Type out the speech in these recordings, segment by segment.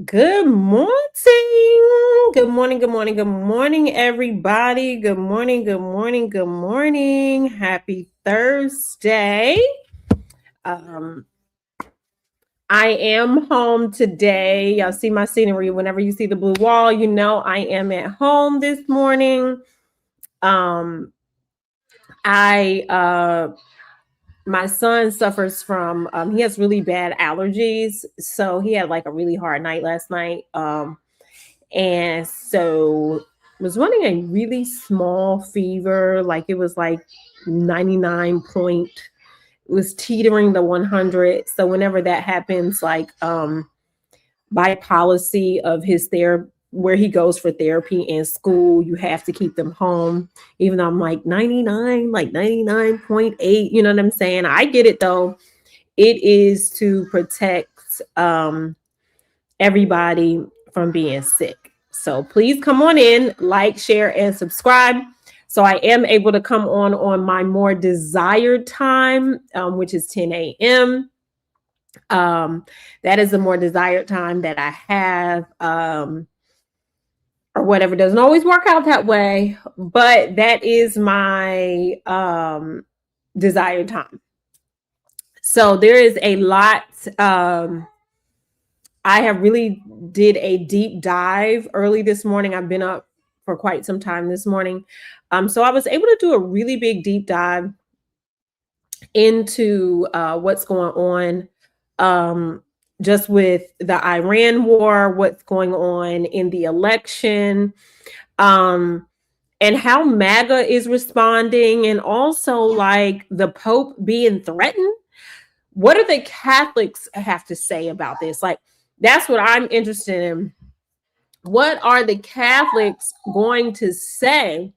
Good morning. Good morning. Good morning. Good morning, everybody. Good morning. Good morning. Good morning. Happy Thursday. Um, I am home today. Y'all see my scenery. Whenever you see the blue wall, you know I am at home this morning. I my son suffers from he has really bad allergies, so he had like a really hard night last night. And so was running a really small fever, like it was like 99 point, it was teetering the 100. So whenever that happens, like by policy of his therapy, where he goes for therapy in school, you have to keep them home, even though I'm like 99, like 99.8, you know what I'm saying? I get it though. It is to protect everybody from being sick. So please come on in, like, share, and subscribe. So I am able to come on my more desired time, which is 10 a.m. That is the more desired time that I have, or whatever. Doesn't always work out that way, but that is my desired time. So there is a lot. I have really did a deep dive early this morning. I've been up for quite some time this morning. So I was able to do a really big deep dive into what's going on, just with the Iran war, what's going on in the election, and how MAGA is responding, and also like the Pope being threatened. What do the Catholics have to say about this? Like, that's what I'm interested in. What are the Catholics going to say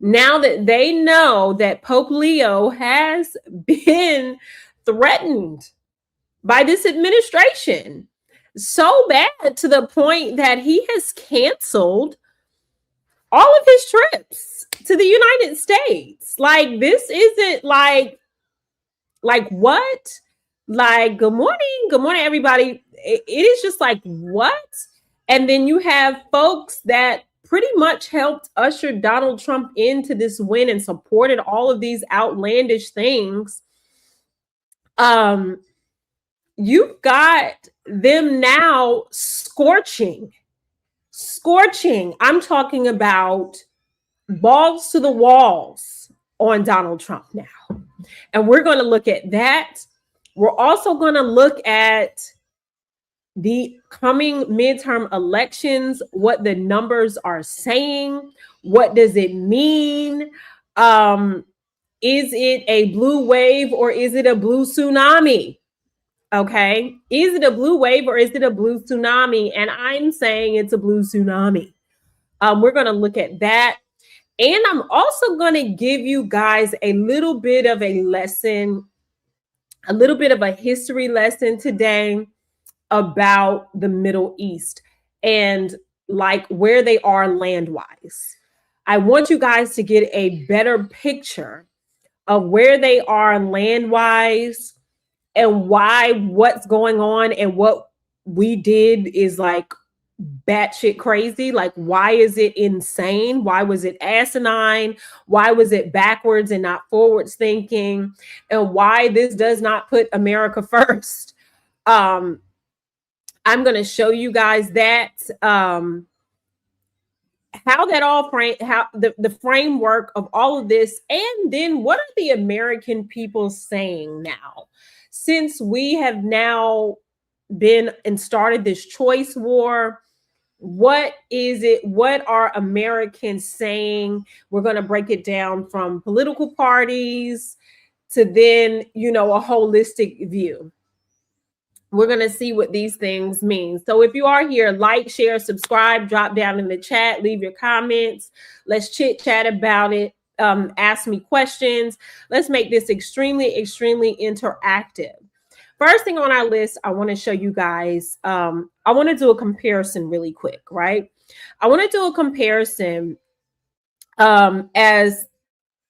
now that they know that Pope Leo has been threatened by this administration so bad to the point that he has canceled all of his trips to the United States? Like, this isn't like what? Like, good morning, everybody. It is just like, what? And then you have folks that pretty much helped usher Donald Trump into this win and supported all of these outlandish things. You've got them now scorching. I'm talking about balls to the walls on Donald Trump now. And we're going to look at that. We're also going to look at the coming midterm elections, what the numbers are saying. What does it mean? Is it a blue wave or is it a blue tsunami? Okay. Is it a blue wave or is it a blue tsunami? And I'm saying it's a blue tsunami. We're going to look at that. And I'm also going to give you guys a little bit of a lesson, a little bit of a history lesson today about the Middle East and like where they are land-wise. I want you guys to get a better picture of where they are land-wise and why what's going on and what we did is like batshit crazy. Like, why is it insane? Why was it asinine? Why was it backwards and not forwards thinking? And why this does not put America first? I'm going to show you guys that, how that all how the framework of all of this, and then what are the American people saying now, since we have now been and started this choice war. What is it? What are Americans saying? We're going to break it down from political parties to then, a holistic view. We're going to see what these things mean. So if you are here, like, share, subscribe, drop down in the chat, leave your comments. Let's chit chat about it. Ask me questions. Let's make this extremely, extremely interactive. First thing on our list, I want to show you guys, I want to do a comparison really quick, right? I want to do a comparison as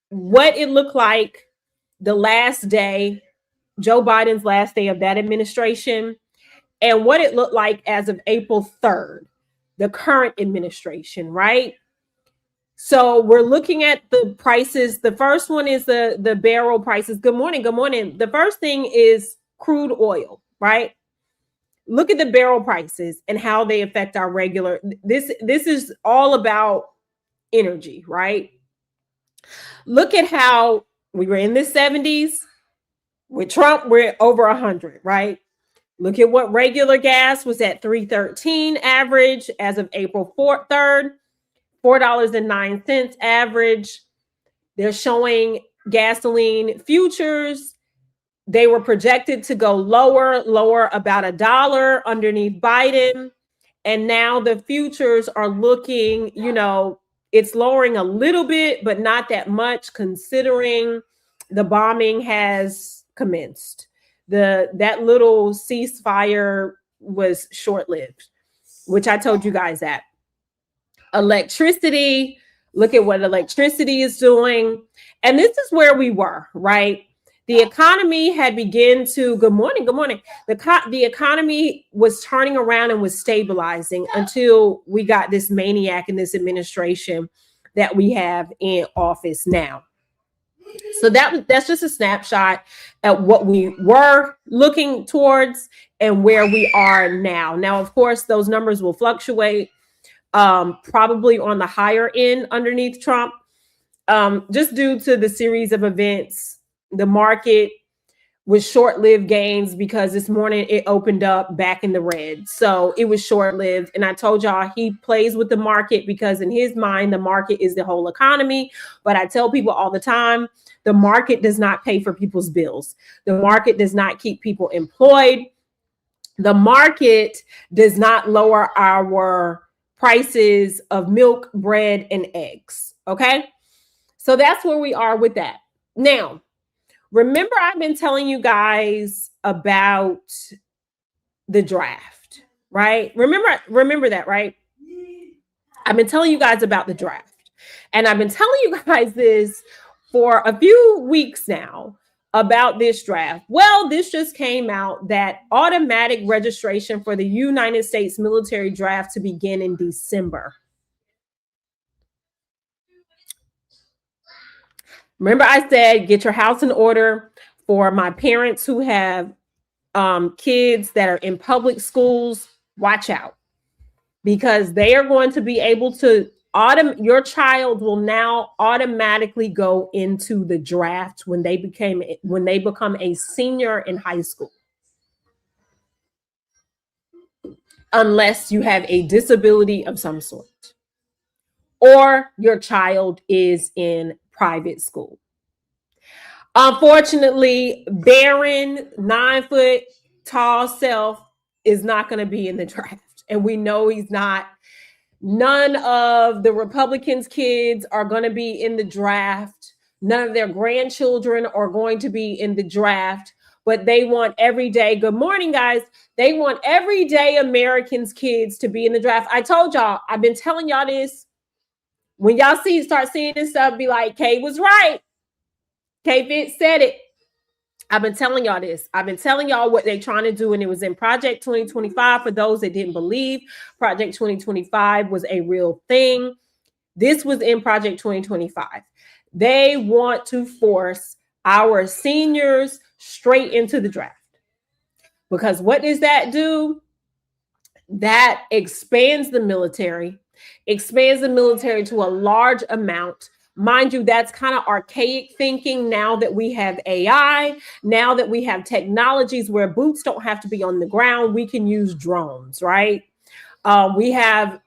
what it looked like the last day, Joe Biden's last day of that administration, and what it looked like as of April 3rd, the current administration, right? So we're looking at the prices. The first one is the barrel prices. Good morning. Good morning. The first thing is crude oil, right? Look at the barrel prices and how they affect our regular. This is all about energy, right? Look at how we were in the 70s. With Trump, we're over 100, right? Look at what regular gas was at $3.13 average as of April 3rd, $4.09 average. They're showing gasoline futures. They were projected to go lower about $1 underneath Biden. And now the futures are looking, it's lowering a little bit, but not that much considering the bombing has commenced. That little ceasefire was short-lived, which I told you guys that. Electricity, look at what electricity is doing. And this is where we were, right? The economy had begun to, good morning. The economy was turning around and was stabilizing until we got this maniac in this administration that we have in office now. So that's just a snapshot at what we were looking towards and where we are now. Now, of course, those numbers will fluctuate, probably on the higher end underneath Trump, just due to the series of events. The market was short-lived gains because this morning it opened up back in the red. So it was short-lived. And I told y'all he plays with the market because in his mind, the market is the whole economy. But I tell people all the time, the market does not pay for people's bills. The market does not keep people employed. The market does not lower our prices of milk, bread, and eggs. Okay? So that's where we are with that. Now, remember, I've been telling you guys about the draft, right? Remember that, right? I've been telling you guys about the draft. And I've been telling you guys this for a few weeks now about this draft. Well, this just came out that automatic registration for the United States military draft to begin in December. Remember, I said, get your house in order. For my parents who have kids that are in public schools, watch out, because they are going to be able to your child will now automatically go into the draft when they become a senior in high school, unless you have a disability of some sort or your child is in private school. Unfortunately, barren, 9-foot tall self is not going to be in the draft. And we know he's not. None of the Republicans' kids are going to be in the draft. None of their grandchildren are going to be in the draft. But they want everyday, good morning, guys. They want everyday Americans' kids to be in the draft. I told y'all, I've been telling y'all this. When y'all start seeing this stuff, be like, Kay was right. Kay Fitz said it. I've been telling y'all this. I've been telling y'all what they're trying to do, and it was in Project 2025. For those that didn't believe, Project 2025 was a real thing. This was in Project 2025. They want to force our seniors straight into the draft. Because what does that do? That expands the military to a large amount. Mind you, that's kind of archaic thinking now that we have AI, now that we have technologies where boots don't have to be on the ground. We can use drones, right? We have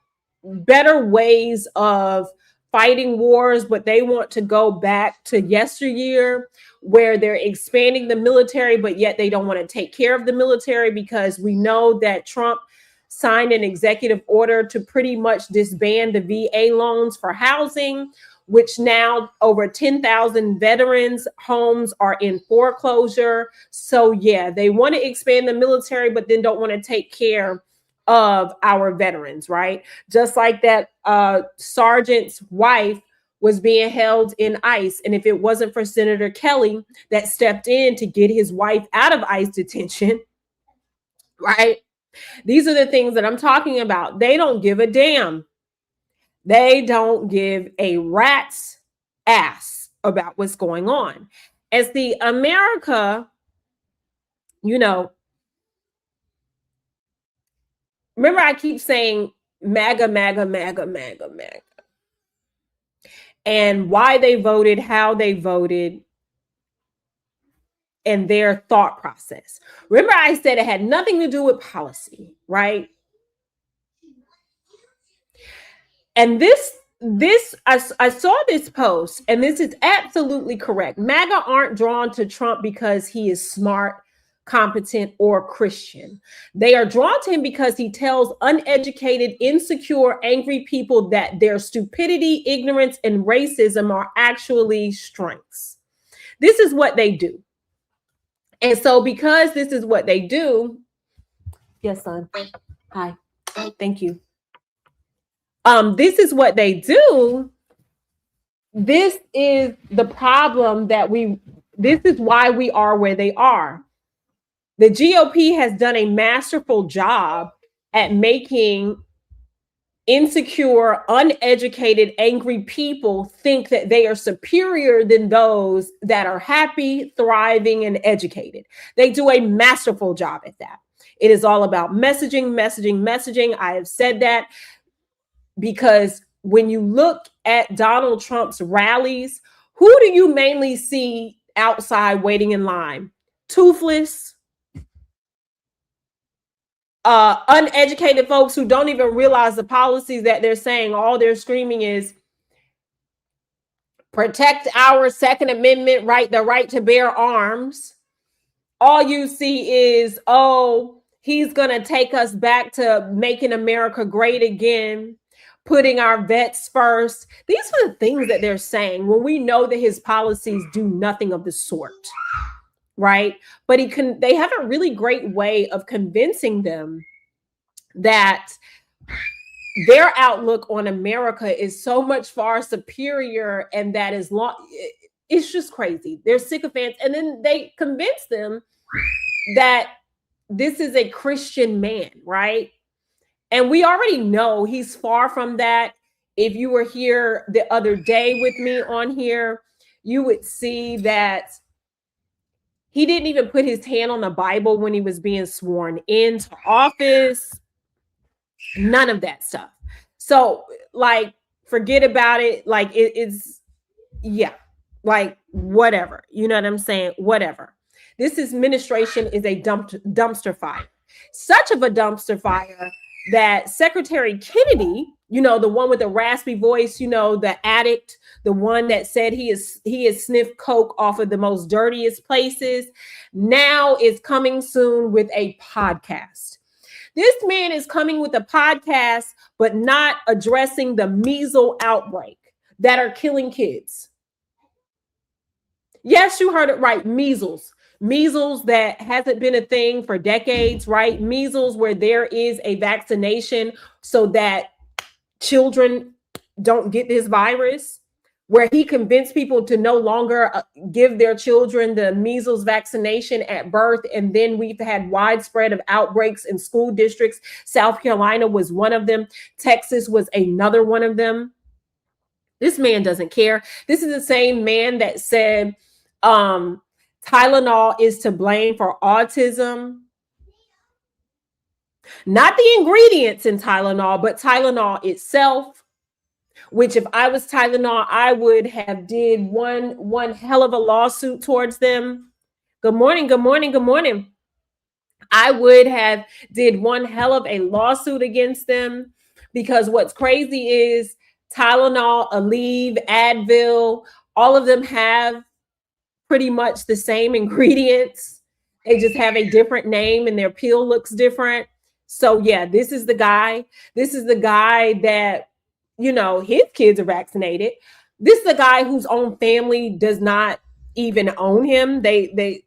better ways of fighting wars, but they want to go back to yesteryear where they're expanding the military, but yet they don't want to take care of the military, because we know that Trump signed an executive order to pretty much disband the VA loans for housing, which now over 10,000 veterans' homes are in foreclosure. So yeah, they want to expand the military, but then don't want to take care of our veterans, right? Just like that sergeant's wife was being held in ICE. And if it wasn't for Senator Kelly that stepped in to get his wife out of ICE detention, right? These are the things that I'm talking about. They don't give a damn. They don't give a rat's ass about what's going on. As the America, remember I keep saying MAGA, MAGA, MAGA, MAGA, MAGA. And why they voted, how they voted, and their thought process. Remember I said it had nothing to do with policy, right? And I saw this post, and this is absolutely correct. MAGA aren't drawn to Trump because he is smart, competent, or Christian. They are drawn to him because he tells uneducated, insecure, angry people that their stupidity, ignorance, and racism are actually strengths. This is what they do. And so because this is what they do, yes, son. Hi. Thank you. This is what they do. This is the problem this is why we are where they are. The GOP has done a masterful job at making insecure, uneducated, angry people think that they are superior than those that are happy, thriving, and educated. They do a masterful job at that. It is all about messaging, messaging, messaging. I have said that because when you look at Donald Trump's rallies, who do you mainly see outside waiting in line? Toothless, uneducated folks who don't even realize the policies that they're saying. All they're screaming is protect our Second Amendment right, the right to bear arms. All you see is, oh, he's going to take us back to making America great again, putting our vets first. These are the things that they're saying when we know that his policies do nothing of the sort. Right? But they have a really great way of convincing them that their outlook on America is so much far superior, and that is it's just crazy. They're sycophants. And then they convince them that this is a Christian man, right? And we already know he's far from that. If you were here the other day with me on here, you would see that he didn't even put his hand on the Bible when he was being sworn into office. None of that stuff. So, like, forget about it. Like, it's, yeah, like, whatever. You know what I'm saying? Whatever. This administration is a dumpster fire. Such of a dumpster fire that Secretary Kennedy, the one with the raspy voice, the addict, the one that said he has sniffed coke off of the most dirtiest places, now is coming soon with a podcast. This man is coming with a podcast, but not addressing the measles outbreak that are killing kids. Yes, you heard it right. Measles that hasn't been a thing for decades, right? Measles, where there is a vaccination so that children don't get this virus, where he convinced people to no longer give their children the measles vaccination at birth. And then we've had widespread of outbreaks in school districts. South Carolina was one of them. Texas was another one of them. This man doesn't care. This is the same man that said Tylenol is to blame for autism. Not the ingredients in Tylenol, but Tylenol itself. Which, if I was Tylenol, I would have did one hell of a lawsuit towards them. Good morning, good morning, good morning. I would have did one hell of a lawsuit against them, because what's crazy is Tylenol, Aleve, Advil, all of them have pretty much the same ingredients. They just have a different name and their pill looks different. So yeah, this is the guy. This is the guy that, his kids are vaccinated. This is the guy whose own family does not even own him. They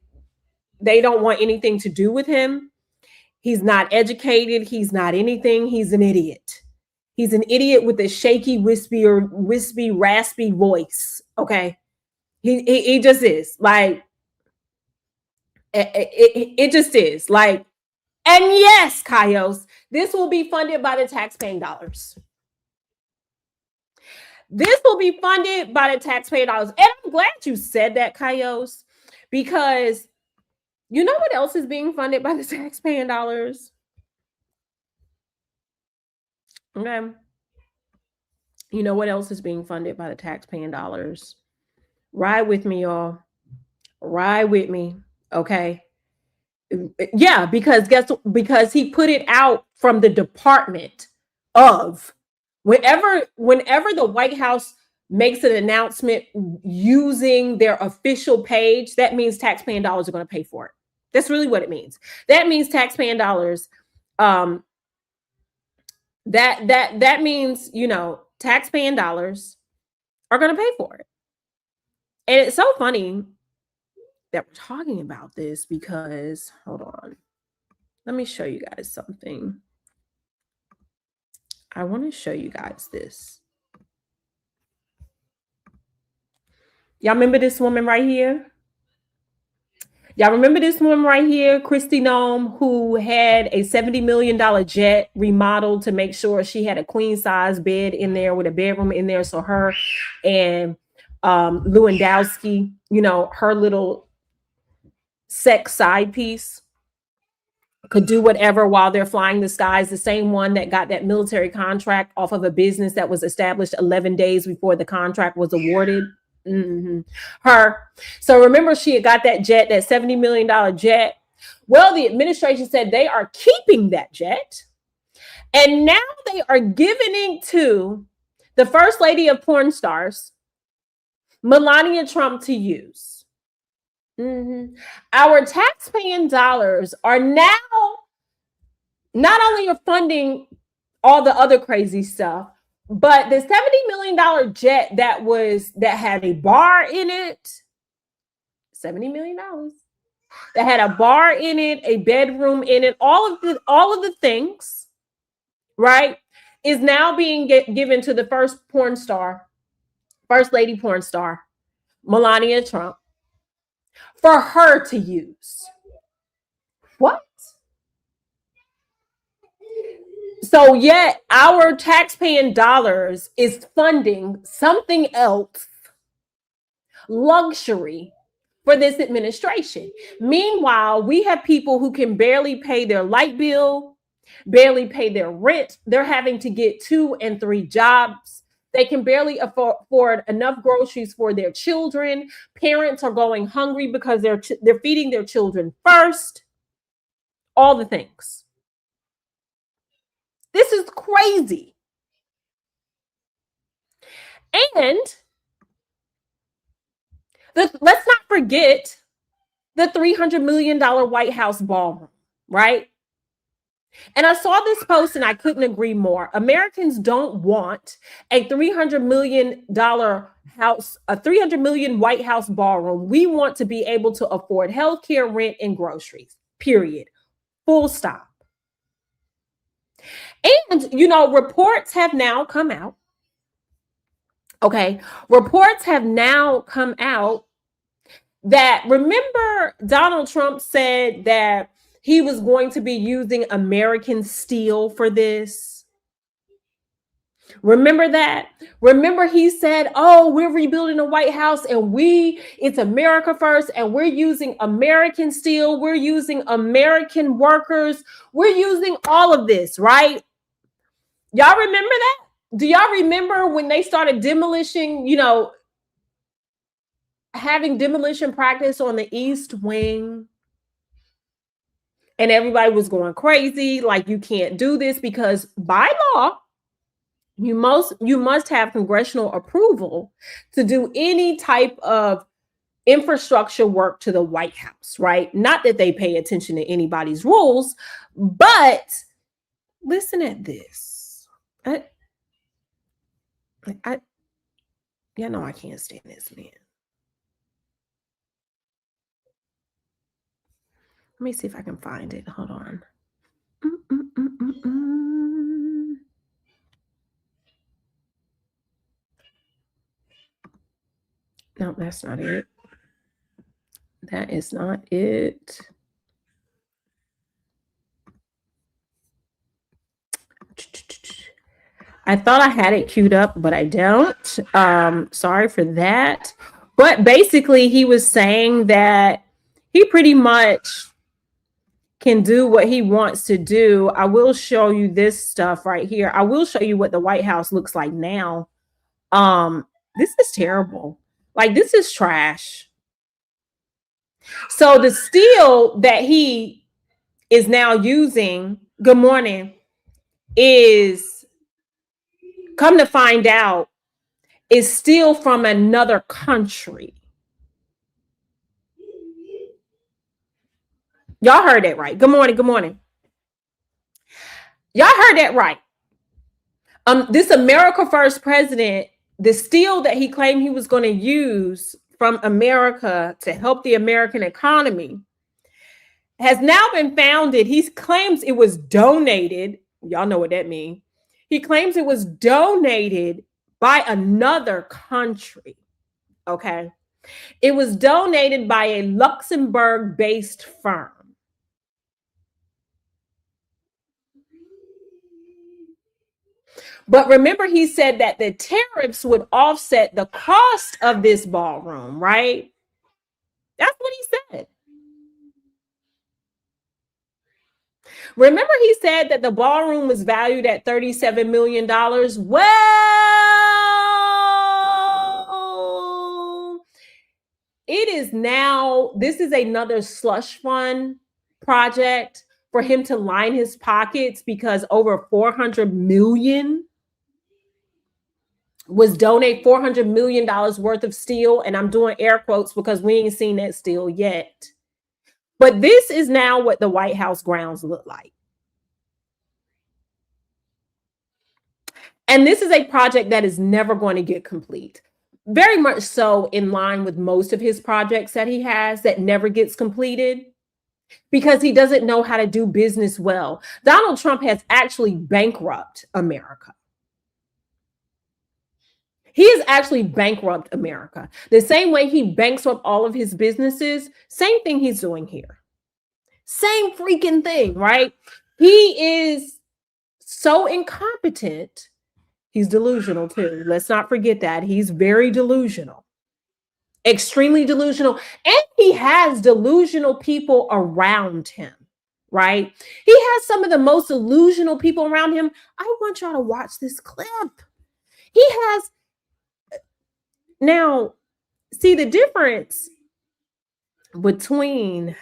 don't want anything to do with him. He's not educated. He's not anything. He's an idiot. He's an idiot with a shaky, wispy, raspy voice. Okay. He just is. Like, it just is. Like, And yes, Kaios, this will be funded by the taxpaying dollars. This will be funded by the taxpayer dollars. And I'm glad you said that, Kaios, because you know what else is being funded by the taxpaying dollars? Okay. You know what else is being funded by the taxpaying dollars? Ride with me, y'all. Ride with me. Okay. Yeah, because he put it out from the Department of whenever the White House makes an announcement using their official page, that means taxpaying dollars are going to pay for it. That's really what it means. That means taxpaying dollars. That means, taxpaying dollars are going to pay for it. And it's so funny that we're talking about this because, hold on, let me show you guys something. I want to show you guys this. Y'all remember this woman right here? Y'all remember this woman right here, Kristi Noem, who had a $70 million jet remodeled to make sure she had a queen size bed in there with a bedroom in there. So her and Lewandowski, her little sex side piece, could do whatever while they're flying the skies. The same one that got that military contract off of a business that was established 11 days before the contract was awarded. Mm-hmm. Her. So remember, she had got that jet, that $70 million jet. Well, the administration said they are keeping that jet. And now they are giving it to the first lady of porn stars, Melania Trump, to use. Mm-hmm. Our taxpaying dollars are now not only are funding all the other crazy stuff, but the $70 million jet that had a bar in it, $70 million, that had a bar in it, a bedroom in it, all of the things, right, is now being given to the first lady porn star, Melania Trump, for her to use. What? So yet our taxpaying dollars is funding something else, luxury, for this administration. Meanwhile, we have people who can barely pay their light bill, barely pay their rent. They're having to get 2 and 3 jobs. They can barely afford enough groceries for their children. Parents are going hungry because they're feeding their children first. All the things. This is crazy. And let's not forget the $300 million White House ballroom, right? And I saw this post and I couldn't agree more. Americans don't want a $300 million house, a $300 million White House ballroom. We want to be able to afford healthcare, rent, and groceries, period. Full stop. And, reports have now come out. Okay. Reports have now come out that, remember, Donald Trump said that he was going to be using American steel for this. Remember that? Remember he said, oh, we're rebuilding the White House and it's America first and we're using American steel. We're using American workers. We're using all of this, right? Y'all remember that? Do y'all remember when they started demolishing, having demolition practice on the East Wing? And everybody was going crazy, like, you can't do this because by law, you must have congressional approval to do any type of infrastructure work to the White House, right? Not that they pay attention to anybody's rules, but listen at this. I I can't stand this man. Let me see if I can find it. Hold on. No, that's not it. That is not it. I thought I had it queued up, but I don't. Sorry for that. But basically, he was saying that he pretty much can do what he wants to do. I will show you this stuff right here. I will show you what the White House looks like now. This is terrible. Like, this is trash. So the steel that he is now using, good morning, is, come to find out, is steel from another country. Y'all heard that right. Good morning. Good morning. Y'all heard that right. This America First president, the steel that he claimed he was going to use from America to help the American economy has now been founded. He claims it was donated. Y'all know what that means. He claims it was donated by another country. Okay. It was donated by a Luxembourg-based firm. But remember, he said that the tariffs would offset the cost of this ballroom, right? That's what he said. Remember, he said that the ballroom was valued at $37 million. Well, it is now, this is another slush fund project for him to line his pockets, because over 400 million was donate $400 million worth of steel. And I'm doing air quotes because we ain't seen that steel yet. But this is now what the White House grounds look like. And this is a project that is never going to get complete. Very much so in line with most of his projects that he has that never gets completed, because he doesn't know how to do business well. Donald Trump has actually bankrupted America. He is actually bankrupt America. The same way he bankrupted all of his businesses, same thing he's doing here. Same freaking thing, right? He is so incompetent. He's delusional too. Let's not forget that. He's very delusional. Extremely delusional. And he has delusional people around him, right? He has some of the most delusional people around him. I want y'all to watch this clip. He has, now, see the difference between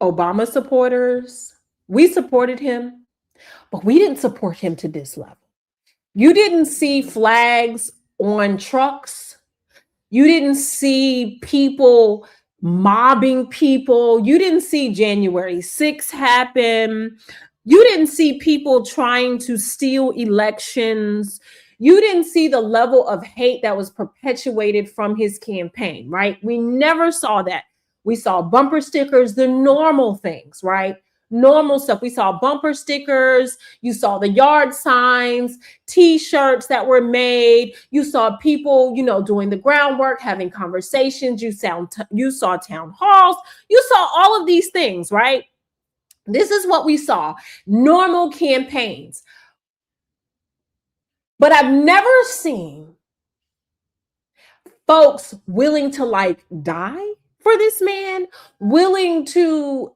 Obama supporters. We supported him, but we didn't support him to this level. You didn't see flags on trucks. You didn't see people mobbing people. You didn't see January 6th happen. You didn't see people trying to steal elections. You didn't see the level of hate that was perpetuated from his campaign, right? We never saw that. We saw bumper stickers, the normal things, right? Normal stuff. We saw bumper stickers. You saw the yard signs, T-shirts that were made. You saw people, doing the groundwork, having conversations. You saw town halls. You saw all of these things, right? This is what we saw. Normal campaigns. But I've never seen folks willing to die for this man, willing to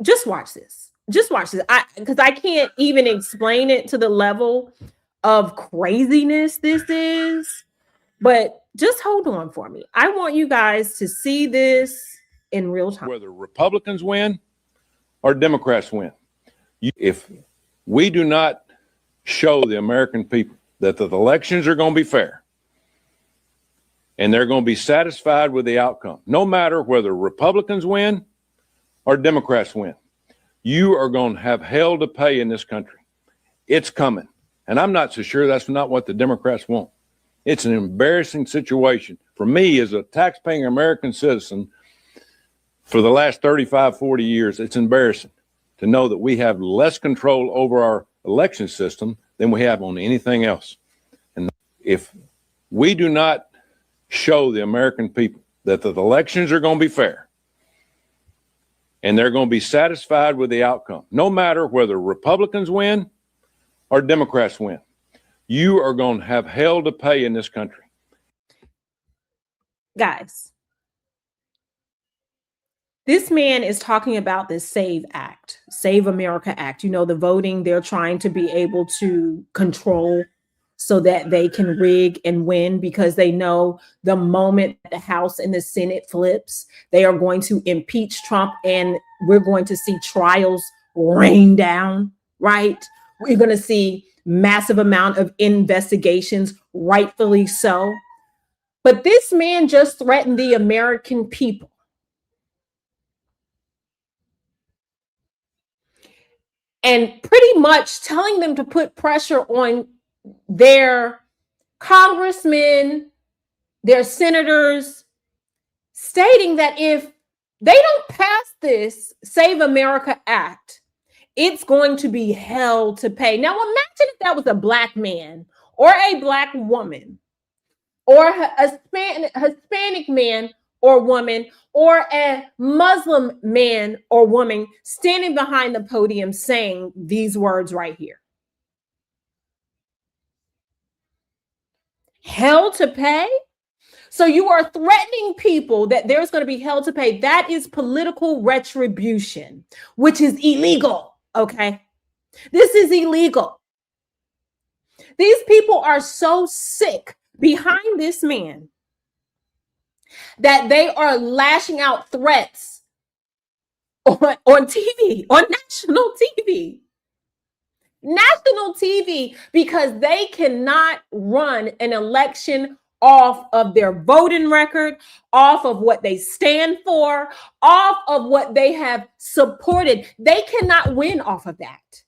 just watch this. Just watch this. Because I can't even explain it to the level of craziness this is. But just hold on for me. I want you guys to see this in real time. Whether Republicans win or Democrats win, if we do not show the American people that the elections are going to be fair and they're going to be satisfied with the outcome, no matter whether Republicans win or Democrats win, you are going to have hell to pay in this country. It's coming. And I'm not so sure that's not what the Democrats want. It's an embarrassing situation. For me, as a taxpaying American citizen, for the last 35, 40 years, it's embarrassing to know that we have less control over our election system than we have on anything else. And if we do not show the American people that the elections are going to be fair and they're going to be satisfied with the outcome, no matter whether Republicans win or Democrats win, you are going to have hell to pay in this country. Guys, this man is talking about this SAVE Act, Save America Act. You know, the voting they're trying to be able to control so that they can rig and win, because they know the moment the House and the Senate flips, they are going to impeach Trump and we're going to see trials rain down, right? We're going to see massive amount of investigations, rightfully so. But this man just threatened the American people. And pretty much telling them to put pressure on their congressmen, their senators, stating that if they don't pass this Save America Act, it's going to be hell to pay. Now, imagine if that was a Black man or a Black woman or a Hispanic man or woman or a Muslim man or woman standing behind the podium saying these words right here. Hell to pay? So you are threatening people that there's going to be hell to pay. That is political retribution, which is illegal, okay? This is illegal. These people are so sick behind this man that they are lashing out threats on TV, on national TV. National TV, because they cannot run an election off of their voting record, off of what they stand for, off of what they have supported. They cannot win off of that.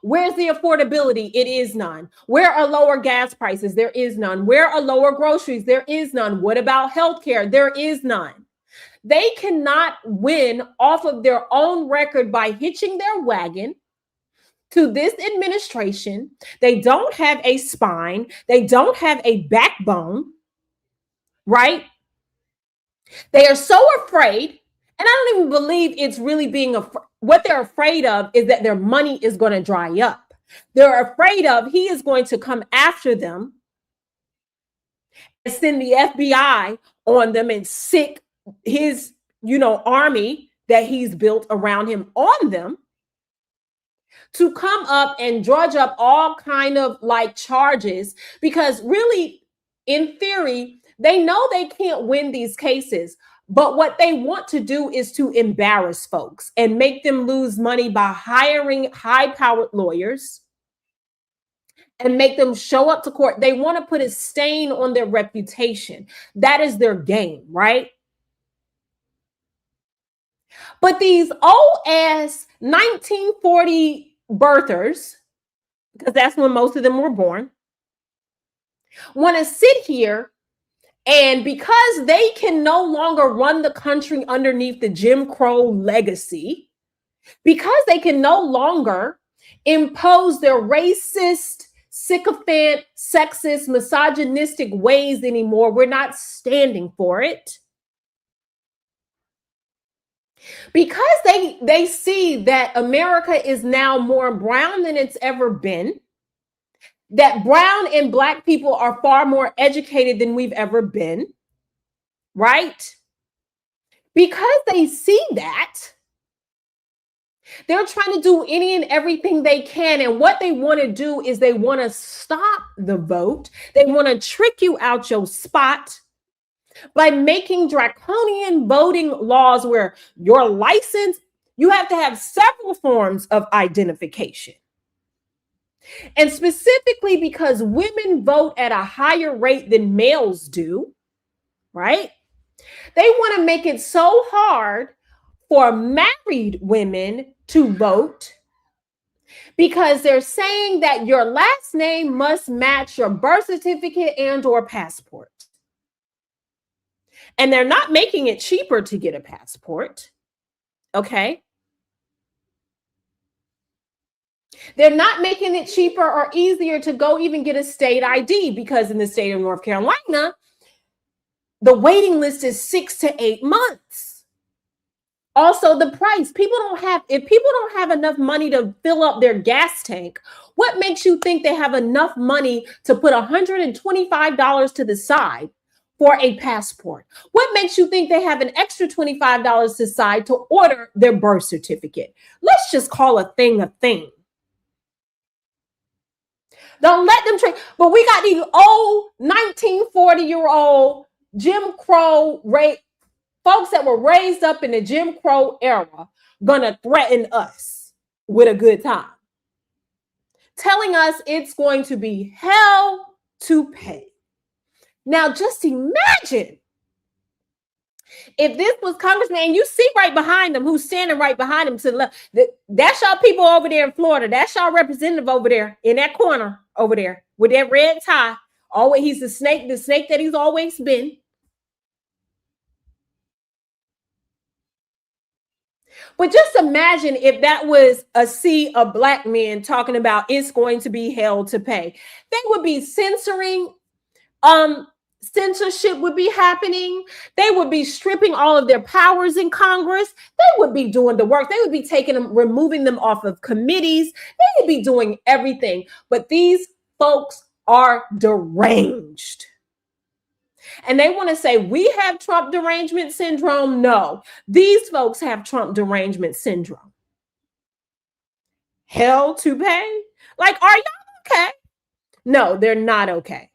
Where's the affordability? It is none. Where are lower gas prices? There is none. Where are lower groceries? There is none. What about healthcare? There is none. They cannot win off of their own record by hitching their wagon to this administration. They don't have a spine. They don't have a backbone, right? They are so afraid. And I don't even believe it's really being what they're afraid of is that their money is going to dry up. They're afraid of he is going to come after them and send the FBI on them and sick his, army that he's built around him on them to come up and drudge up all kind of like charges, because really, in theory, they know they can't win these cases. But what they want to do is to embarrass folks and make them lose money by hiring high-powered lawyers and make them show up to court. They want to put a stain on their reputation. That is their game, right? But these old-ass 1940 birthers, because that's when most of them were born, want to sit here. And because they can no longer run the country underneath the Jim Crow legacy, because they can no longer impose their racist, sycophant, sexist, misogynistic ways anymore, we're not standing for it. Because they see that America is now more brown than it's ever been, that brown and Black people are far more educated than we've ever been, right? Because they see that, they're trying to do any and everything they can. And what they want to do is they want to stop the vote. They want to trick you out your spot by making draconian voting laws where your license, you have to have several forms of identification. And specifically because women vote at a higher rate than males do, right? They want to make it so hard for married women to vote because they're saying that your last name must match your birth certificate and or passport. And they're not making it cheaper to get a passport, okay? They're not making it cheaper or easier to go even get a state ID, because in the state of North Carolina, The waiting list is 6 to 8 months. Also, the price. If people don't have enough money to fill up their gas tank, what makes you think they have enough money to put $125 to the side for a passport? What makes you think they have an extra $25 to the side to order their birth certificate? Let's just call a thing a thing. Don't let them trade. But we got these old 1940-year-old Jim Crow folks that were raised up in the Jim Crow era gonna threaten us with a good time, telling us it's going to be hell to pay. Now, just imagine if this was Congressman, and you see right behind him, who's standing right behind him to the left. That's y'all people over there in Florida. That's y'all representative over there in that corner over there with that red tie. Always, he's the snake that he's always been. But just imagine if that was a sea of black men talking about it's going to be hell to pay. They would be censoring. Censorship would be happening. They would be stripping all of their powers in Congress. They would be doing the work. They would be removing them off of committees. They would be doing everything. But these folks are deranged. And they want to say, we have Trump derangement syndrome. No, these folks have Trump derangement syndrome. Hell to pay? Like, are y'all okay? No, they're not okay.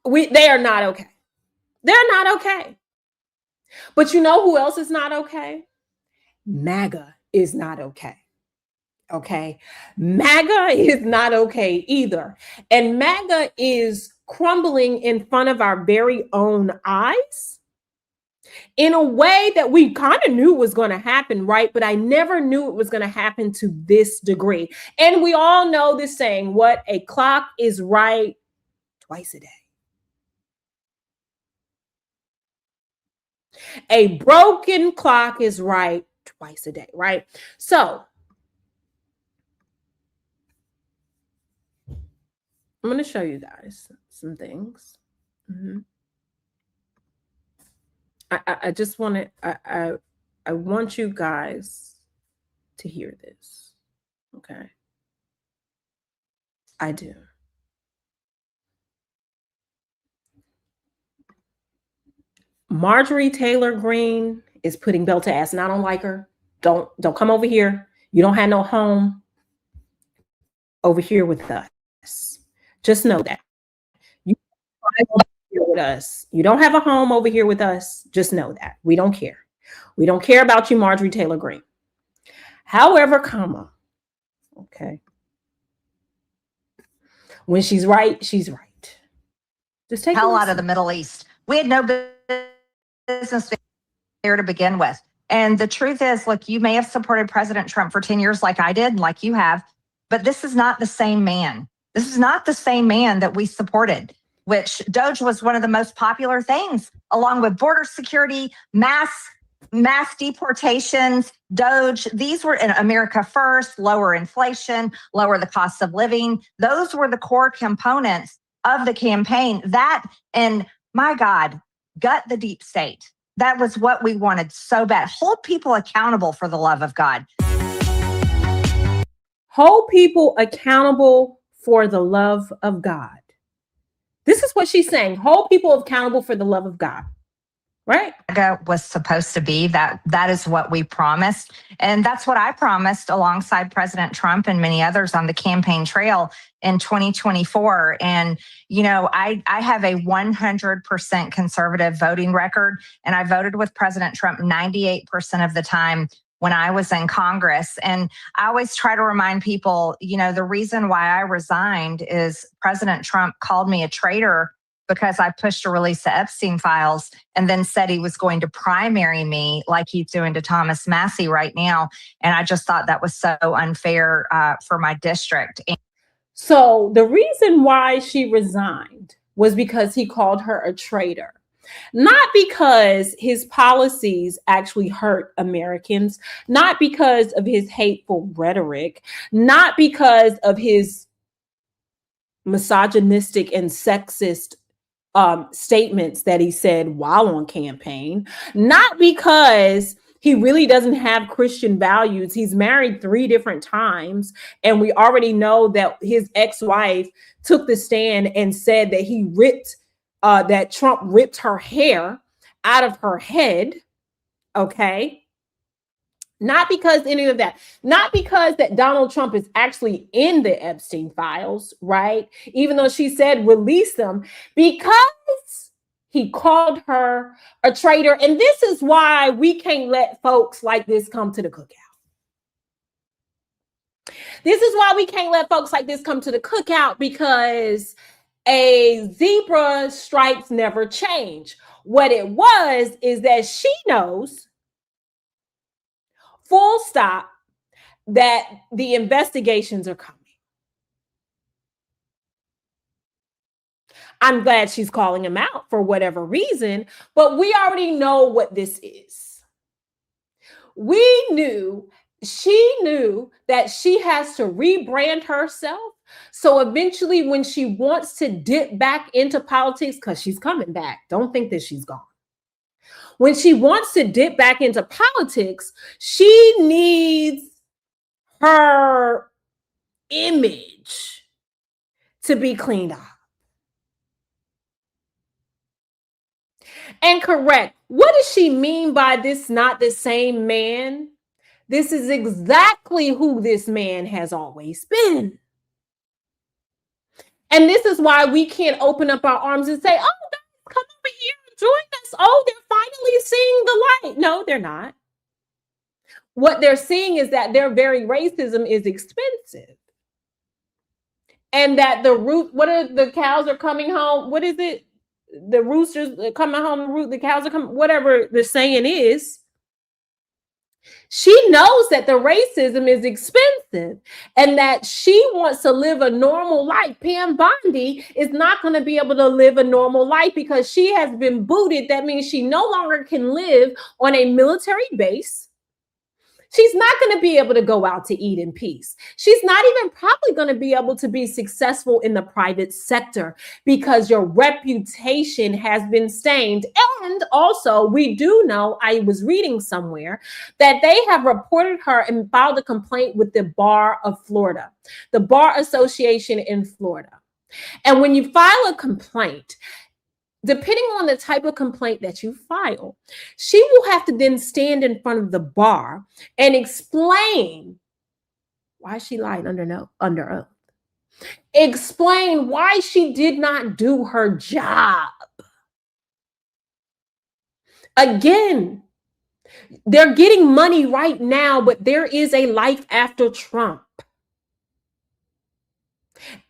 They are not okay. They're not okay. But you know who else is not okay? MAGA is not okay. Okay. MAGA is not okay either. And MAGA is crumbling in front of our very own eyes in a way that we kind of knew was going to happen, right? But I never knew it was going to happen to this degree. And we all know this saying, what a clock is right twice a day. A broken clock is right twice a day, right? So I'm going to show you guys some things. I just want to, I want you guys to hear this. Okay. I do. Marjorie Taylor Greene is putting belt to ass, and I don't like her. Don't come over here. You don't have no home over here with us. Just know that. You don't here with us. You don't have a home over here with us. Just know that. We don't care. We don't care about you, Marjorie Taylor Greene. However, comma. Okay. When she's right, she's right. Just take hell out of the Middle East. We had no business there to begin with. And the truth is, look, you may have supported President Trump for 10 years like I did, like you have, but this is not the same man. This is not the same man that we supported, which Doge was one of the most popular things, along with border security, mass deportations, Doge. These were in America First, lower inflation, lower the cost of living. Those were the core components of the campaign. That, and my God, gut the deep state. That was what we wanted so bad. Hold people accountable for the love of God. Hold people accountable for the love of God. This is what she's saying. Hold people accountable for the love of God. Right? MAGA was supposed to be. That is what we promised. And that's what I promised alongside President Trump and many others on the campaign trail in 2024. And, you know, I have a 100% conservative voting record, and I voted with President Trump 98% of the time when I was in Congress. And I always try to remind people, you know, the reason why I resigned is President Trump called me a traitor because I pushed a release the Epstein files and then said he was going to primary me like he's doing to Thomas Massie right now. And I just thought that was so unfair for my district. So the reason why she resigned was because he called her a traitor. Not because his policies actually hurt Americans, not because of his hateful rhetoric, not because of his misogynistic and sexist statements that he said while on campaign, not because he really doesn't have Christian values. He's married 3 different times, and we already know that his ex-wife took the stand and said that that Trump ripped her hair out of her head. Okay. Not because any of that, not because that Donald Trump is actually in the Epstein files, right? Even though she said release them, because he called her a traitor. And this is why we can't let folks like this come to the cookout. This is why we can't let folks like this come to the cookout, because a zebra stripes never change. What it was is that she knows, full stop, that the investigations are coming. I'm glad she's calling him out for whatever reason, but we already know what this is. She knew that she has to rebrand herself. So eventually, when she wants to dip back into politics, because she's coming back, don't think that she's gone. When she wants to dip back into politics, she needs her image to be cleaned up. And correct. What does she mean by this not the same man? This is exactly who this man has always been. And this is why we can't open up our arms and say, oh, guys, come over here and join us. Oh, they're finally seeing the light. No, they're not. What they're seeing is that their very racism is expensive. And that what are the cows are coming home? What is it? The roosters coming home, the cows are coming, whatever the saying is. She knows that the racism is expensive and that she wants to live a normal life. Pam Bondi is not going to be able to live a normal life because she has been booted. That means she no longer can live on a military base. She's not going to be able to go out to eat in peace. She's not even probably going to be able to be successful in the private sector because your reputation has been stained. And also, we do know, I was reading somewhere, that they have reported her and filed a complaint with the Bar of Florida, the Bar Association in Florida. And when you file a complaint, depending on the type of complaint that you file, she will have to then stand in front of the bar and explain why she lied under oath. Explain why she did not do her job. Again, they're getting money right now, but there is a life after Trump.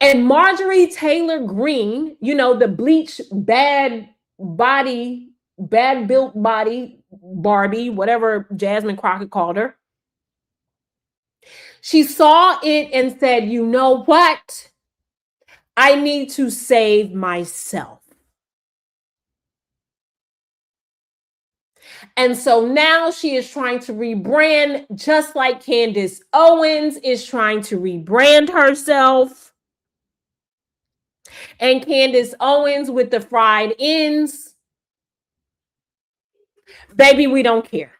And Marjorie Taylor Greene, you know, the bleach, bad built body, Barbie, whatever Jasmine Crockett called her. She saw it and said, you know what? I need to save myself. And so now she is trying to rebrand, just like Candace Owens is trying to rebrand herself. And Candace Owens with the fried ends. Baby, we don't care.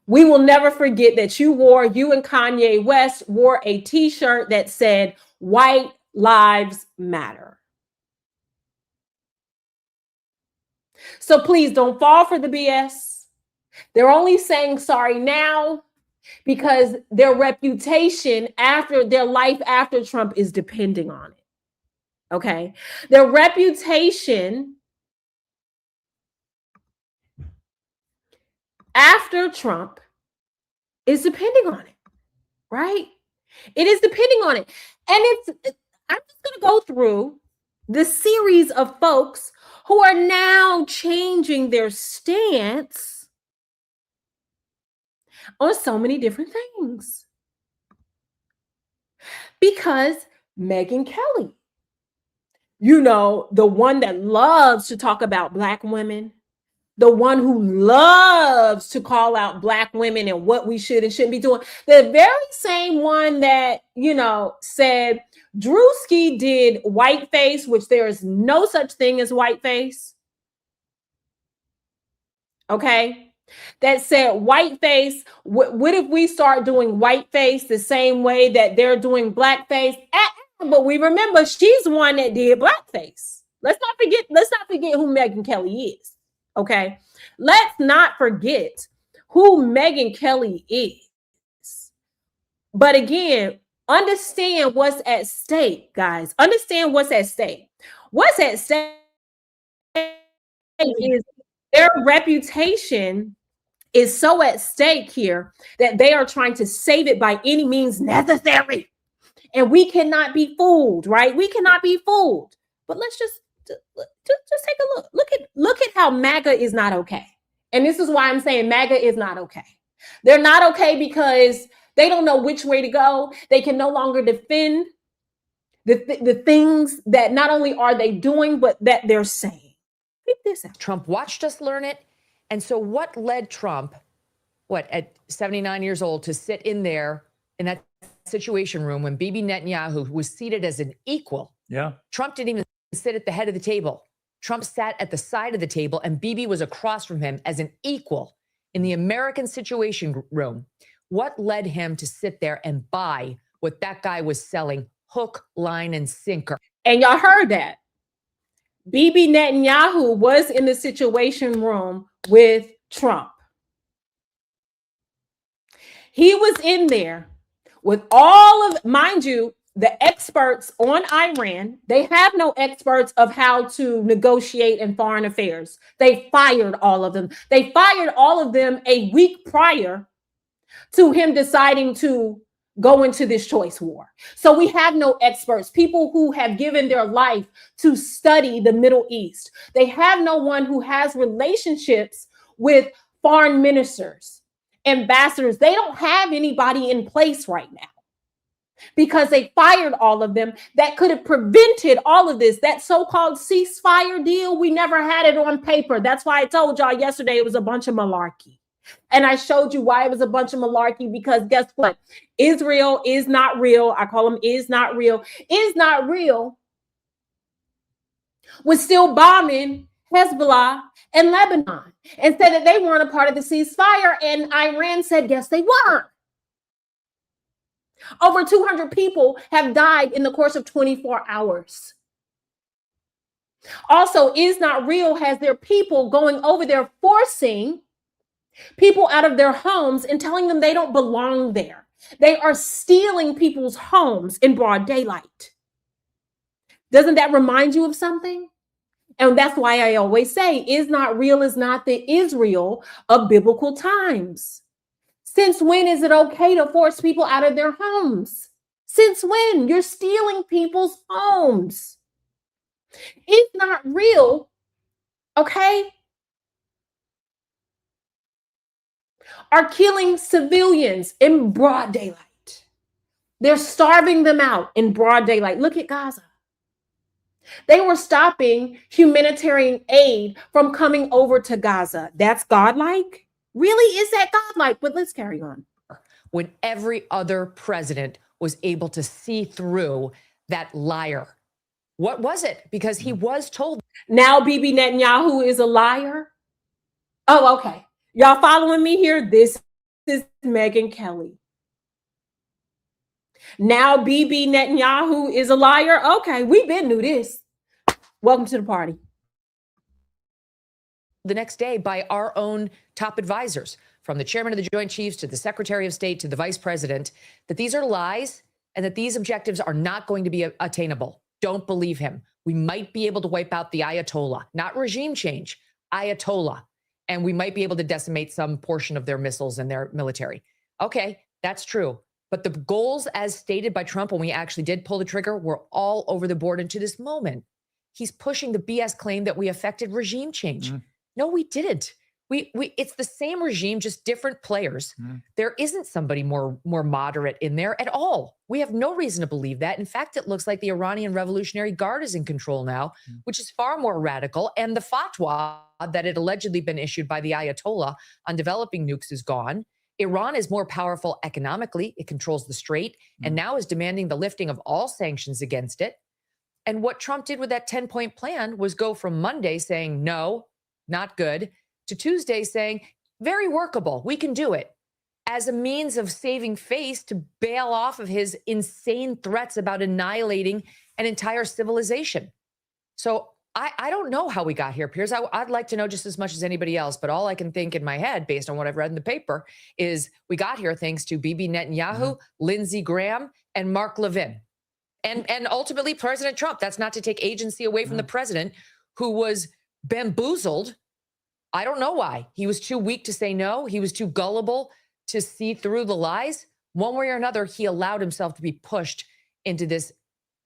We will never forget that you and Kanye West wore a t-shirt that said, White Lives Matter. So please don't fall for the BS. They're only saying sorry now because their reputation their life after Trump is depending on it. Okay. Their reputation after Trump is depending on it, right? It is depending on it. And I'm just going to go through the series of folks who are now changing their stance on so many different things. Because Megyn Kelly, you know, the one that loves to talk about Black women, the one who loves to call out Black women and what we should and shouldn't be doing, the very same one that, said Drewski did whiteface, which there is no such thing as whiteface. Okay. That said whiteface. What if we start doing whiteface the same way that they're doing blackface? But we remember she's the one that did blackface. Let's not forget who Megyn Kelly is. Okay. Let's not forget who Megyn Kelly is. But again, understand what's at stake, guys. Understand what's at stake. What's at stake is their reputation is so at stake here that they are trying to save it by any means necessary. And we cannot be fooled, right? We cannot be fooled. But let's just take a look. Look at how MAGA is not okay. And this is why I'm saying MAGA is not okay. They're not okay because they don't know which way to go. They can no longer defend the things that not only are they doing, but that they're saying. This out. Trump watched us learn it. And so what led Trump, at 79 years old, to sit in there in that situation room when Bibi Netanyahu was seated as an equal? Yeah. Trump didn't even sit at the head of the table. Trump sat at the side of the table and Bibi was across from him as an equal in the American Situation Room. What led him to sit there and buy what that guy was selling, hook, line, and sinker? And y'all heard that. Bibi Netanyahu was in the Situation Room with Trump. He was in there with all of, mind you, the experts on Iran. They have no experts of how to negotiate in foreign affairs. They fired all of them. They fired all of them a week prior to him deciding to go into this choice war. So we have no experts, people who have given their life to study the Middle East. They have no one who has relationships with foreign ministers, ambassadors. They don't have anybody in place right now because they fired all of them. That could have prevented all of this. That so-called ceasefire deal, we never had it on paper. That's why I told y'all yesterday it was a bunch of malarkey. And I showed you why it was a bunch of malarkey, because guess what? Israel is not real. I call them is not real. Is not real was still bombing Hezbollah and Lebanon and said that they weren't a part of the ceasefire. And Iran said, yes, they were. Over 200 people have died in the course of 24 hours. Also, is not real has their people going over there forcing people out of their homes and telling them they don't belong there. They are stealing people's homes in broad daylight. Doesn't that remind you of something? And that's why I always say, is not real is not the Israel of biblical times. Since when is it okay to force people out of their homes? Since when? You're stealing people's homes. It's not real, okay? Are killing civilians in broad daylight. They're starving them out in broad daylight. Look at Gaza. They were stopping humanitarian aid from coming over to Gaza. That's godlike? Really? Is that godlike? But let's carry on. When every other president was able to see through that liar. What was it? Because he was told. Now Bibi Netanyahu is a liar? Oh, okay. Y'all following me here? This is Megyn Kelly. Now Bibi Netanyahu is a liar? Okay, we've been through this. Welcome to the party. The next day by our own top advisors, from the chairman of the Joint Chiefs to the Secretary of State to the Vice President, that these are lies and that these objectives are not going to be attainable. Don't believe him. We might be able to wipe out the Ayatollah, not regime change, Ayatollah. And we might be able to decimate some portion of their missiles and their military. Okay, that's true. But the goals as stated by Trump when we actually did pull the trigger were all over the board. And to this moment, he's pushing the BS claim that we affected regime change. No, we didn't. It's the same regime, just different players. There isn't somebody more moderate in there at all. We have no reason to believe that. In fact, it looks like the Iranian Revolutionary Guard is in control now, which is far more radical. And the fatwa that had allegedly been issued by the Ayatollah on developing nukes is gone. Iran is more powerful economically. It controls the strait and now is demanding the lifting of all sanctions against it. And what Trump did with that 10-point plan was go from Monday saying, no, not good, to Tuesday saying, very workable, we can do it, as a means of saving face to bail off of his insane threats about annihilating an entire civilization. So I don't know how we got here, Piers. I'd like to know just as much as anybody else, but all I can think in my head, based on what I've read in the paper, is we got here thanks to Bibi Netanyahu, Lindsey Graham, and Mark Levin. And ultimately President Trump. That's not to take agency away from the president, who was bamboozled. I don't know why. He was too weak to say no. He was too gullible to see through the lies. One way or another, he allowed himself to be pushed into this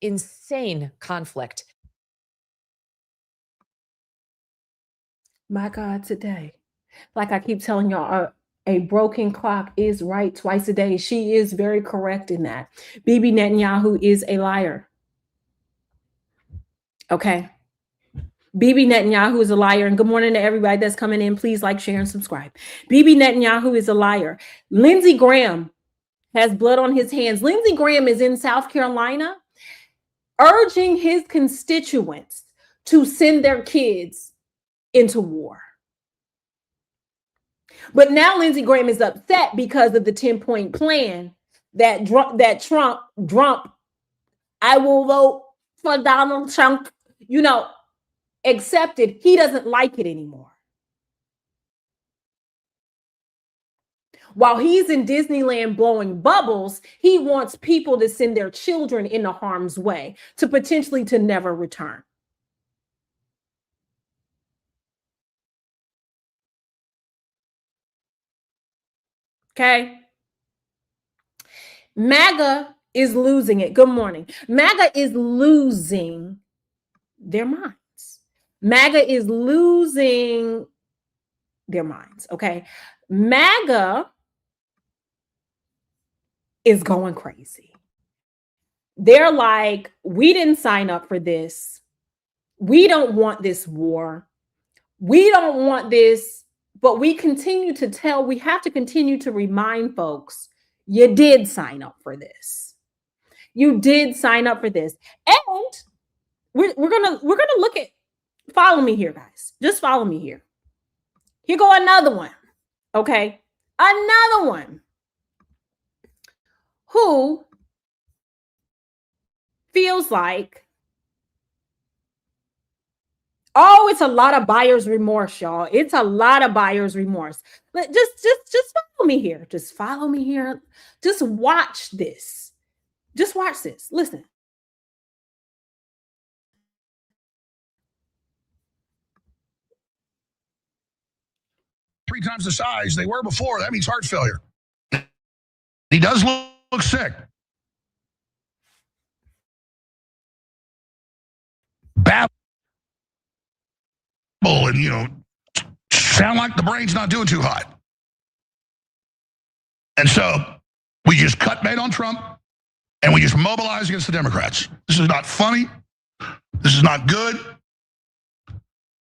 insane conflict. My God, today, like I keep telling y'all, a broken clock is right twice a day. She is very correct in that. Bibi Netanyahu is a liar. Okay. Bibi Netanyahu is a liar. And good morning to everybody that's coming in. Please like, share, and subscribe. Bibi Netanyahu is a liar. Lindsey Graham has blood on his hands. Lindsey Graham is in South Carolina urging his constituents to send their kids into war. But now Lindsey Graham is upset because of the 10-point plan that Trump, I will vote for Donald Trump, accepted. He doesn't like it anymore. While he's in Disneyland blowing bubbles, he wants people to send their children into harm's way to potentially to never return. Okay. MAGA is losing it. Good morning. MAGA is losing their minds. MAGA is losing their minds. Okay. MAGA is going crazy. They're like, we didn't sign up for this. We don't want this war. We don't want this. But we have to continue to remind folks, you did sign up for this. You did sign up for this. And we're gonna look at, follow me here, guys. Just follow me here. Here go another one. Okay. Another one who feels like, oh, it's a lot of buyer's remorse, y'all. It's a lot of buyer's remorse. Just follow me here. Just follow me here. Just watch this. Just watch this. Listen. Three times the size they were before. That means heart failure. He does look sick. Babble and, sound like the brain's not doing too hot. And so we just cut bait on Trump and we just mobilize against the Democrats. This is not funny. This is not good.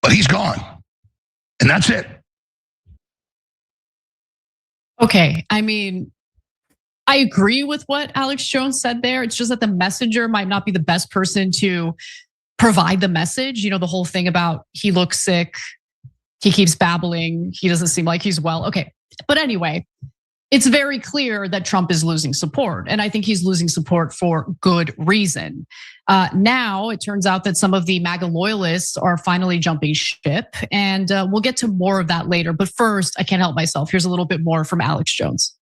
But he's gone. And that's it. Okay. I mean, I agree with what Alex Jones said there. It's just that the messenger might not be the best person to provide the message. The whole thing about he looks sick, he keeps babbling, he doesn't seem like he's well. Okay. But anyway, it's very clear that Trump is losing support. And I think he's losing support for good reason. Now it turns out that some of the MAGA loyalists are finally jumping ship. And we'll get to more of that later. But first, I can't help myself. Here's a little bit more from Alex Jones.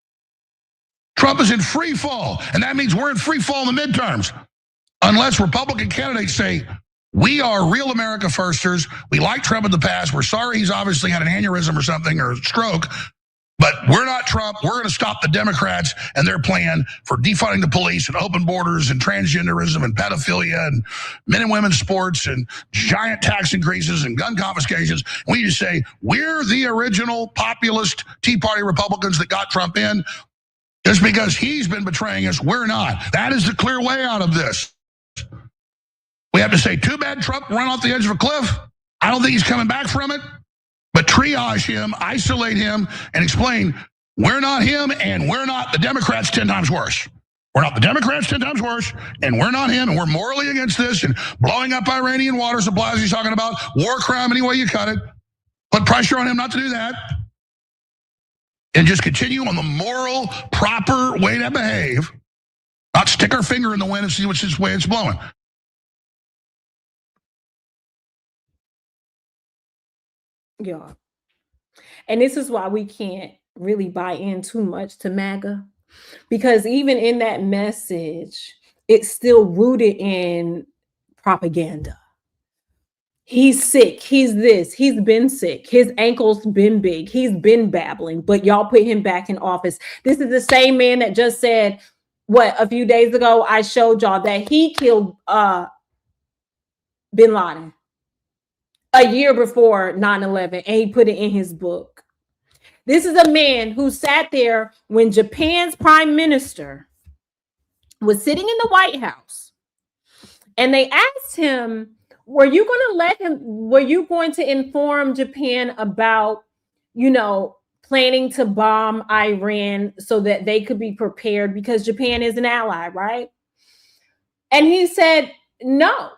Trump is in free fall. And that means we're in free fall in the midterms. Unless Republican candidates say, we are real America firsters. We like Trump in the past. We're sorry he's obviously had an aneurysm or something or a stroke. But we're not Trump. We're going to stop the Democrats and their plan for defunding the police and open borders and transgenderism and pedophilia and men and women's sports and giant tax increases and gun confiscations. We need to say, we're the original populist Tea Party Republicans that got Trump in. Just because he's been betraying us, we're not. That is the clear way out of this. We have to say, too bad Trump ran off the edge of a cliff. I don't think he's coming back from it. But triage him, isolate him, and explain, we're not him and we're not the Democrats 10 times worse. We're not the Democrats 10 times worse, and we're not him, and we're morally against this, and blowing up Iranian water supplies he's talking about, war crime any way you cut it. Put pressure on him not to do that. And just continue on the moral, proper way to behave, not stick our finger in the wind and see which way it's blowing. Yeah. And this is why we can't really buy in too much to MAGA, because even in that message, it's still rooted in propaganda. He's sick. He's this. He's been sick. His ankle's been big. He's been babbling, but y'all put him back in office. This is the same man that just said, what, a few days ago, I showed y'all that he killed bin Laden a year before 9/11, and he put it in his book. This is a man who sat there when Japan's prime minister was sitting in the White House, and they asked him, were you going to inform Japan about, planning to bomb Iran so that they could be prepared, because Japan is an ally, right? And he said, no.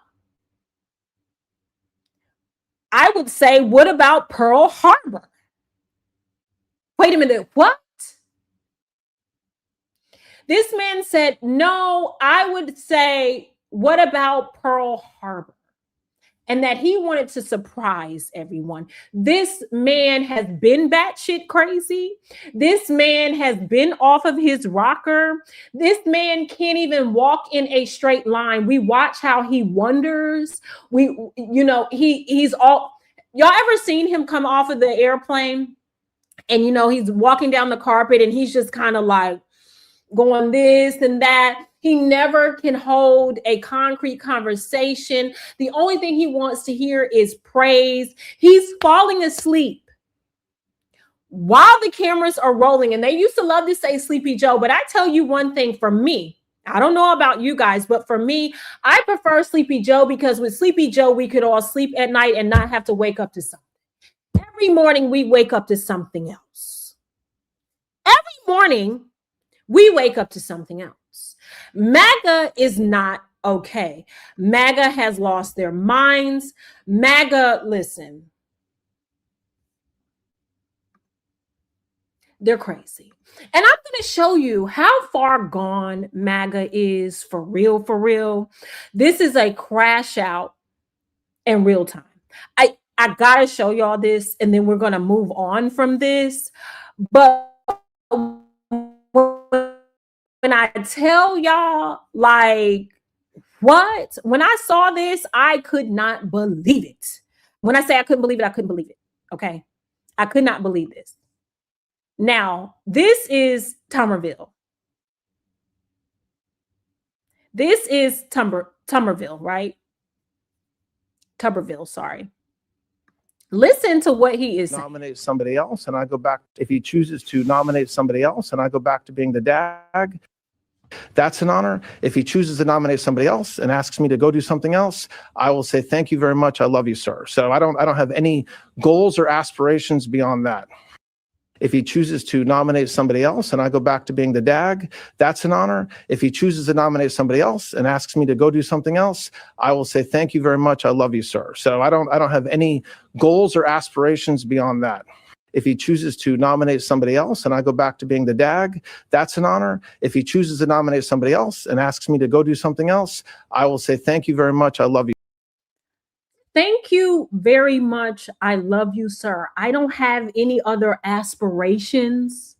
I would say, what about Pearl Harbor? Wait a minute, what? This man said, no, I would say, what about Pearl Harbor? And that he wanted to surprise everyone. This man has been batshit crazy. This man has been off of his rocker. This man can't even walk in a straight line. We watch how he wanders. He's all, y'all ever seen him come off of the airplane? And, he's walking down the carpet and he's just kind of like going this and that. He never can hold a concrete conversation. The only thing he wants to hear is praise. He's falling asleep while the cameras are rolling. And they used to love to say Sleepy Joe, but I tell you one thing, for me, I don't know about you guys, but for me, I prefer Sleepy Joe, because with Sleepy Joe, we could all sleep at night and not have to wake up to something. Every morning we wake up to something else. Every morning we wake up to something else. MAGA is not okay. MAGA has lost their minds. MAGA, listen, they're crazy. And I'm going to show you how far gone MAGA is for real, for real. This is a crash out in real time. I got to show y'all this, and then we're going to move on from this. But when I tell y'all, like, what? When I saw this, I could not believe it. When I say I couldn't believe it, I couldn't believe it. Okay? I could not believe this. Now, this is Tumerville. This is Tumerville, right? Tuberville, sorry. Listen to what he is saying. Nominate somebody else, and I go back. If he chooses to nominate somebody else, and I go back to being the DAG, that's an honor. If he chooses to nominate somebody else and asks me to go do something else, I will say, thank you very much. I love you, sir. So I don't have any goals or aspirations beyond that. If he chooses to nominate somebody else and I go back to being the DAG, that's an honor. If he chooses to nominate somebody else and asks me to go do something else, I will say, thank you very much. I love you, sir. So I don't have any goals or aspirations beyond that. If he chooses to nominate somebody else and I go back to being the DAG, that's an honor. If he chooses to nominate somebody else and asks me to go do something else, I will say, thank you very much. I love you. Thank you very much. I love you, sir. I don't have any other aspirations.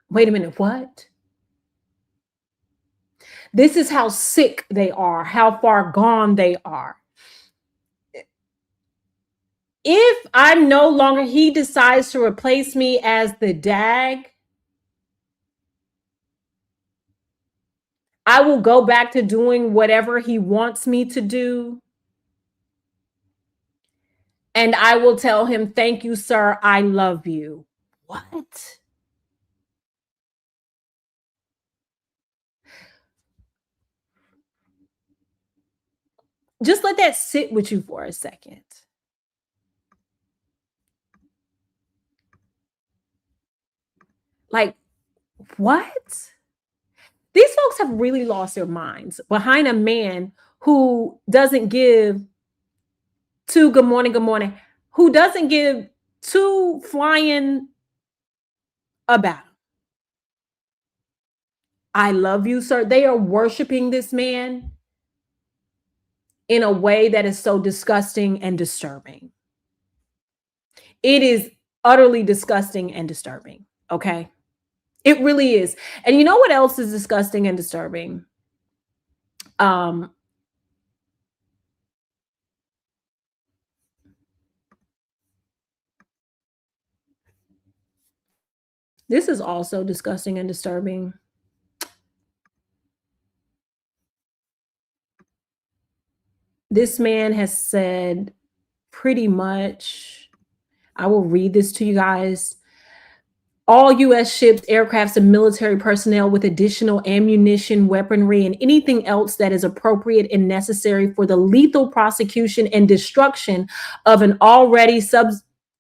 Wait a minute, what? This is how sick they are, how far gone they are. If I'm no longer, he decides to replace me as the DAG, I will go back to doing whatever he wants me to do. And I will tell him, thank you, sir. I love you. What? Just let that sit with you for a second. Like, what? These folks have really lost their minds behind a man who doesn't give two good morning, who doesn't give two flying about him. I love you, sir. They are worshiping this man in a way that is so disgusting and disturbing. It is utterly disgusting and disturbing. Okay. It really is. And you know what else is disgusting and disturbing? This is also disgusting and disturbing. This man has said pretty much, I will read this to you guys. All U.S. ships, aircrafts, and military personnel with additional ammunition, weaponry, and anything else that is appropriate and necessary for the lethal prosecution and destruction of an already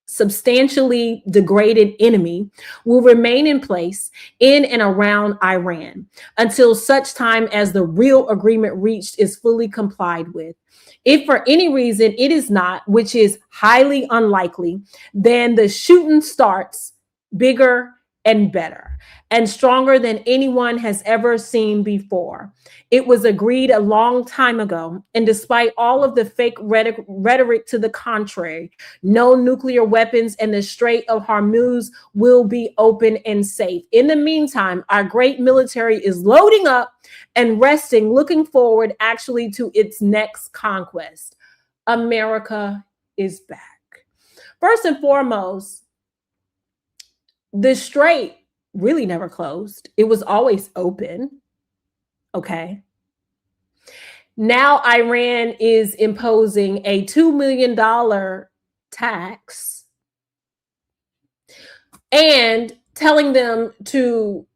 substantially degraded enemy will remain in place in and around Iran until such time as the real agreement reached is fully complied with. If for any reason it is not, which is highly unlikely, then the shooting starts bigger and better and stronger than anyone has ever seen before. It was agreed a long time ago, and despite all of the fake rhetoric to the contrary, no nuclear weapons and the Strait of Hormuz will be open and safe. In the meantime, our great military is loading up and resting, looking forward actually to its next conquest. America is back. First and foremost, the strait really never closed. It was always open. Okay. Now Iran is imposing a $2 million tax and telling them to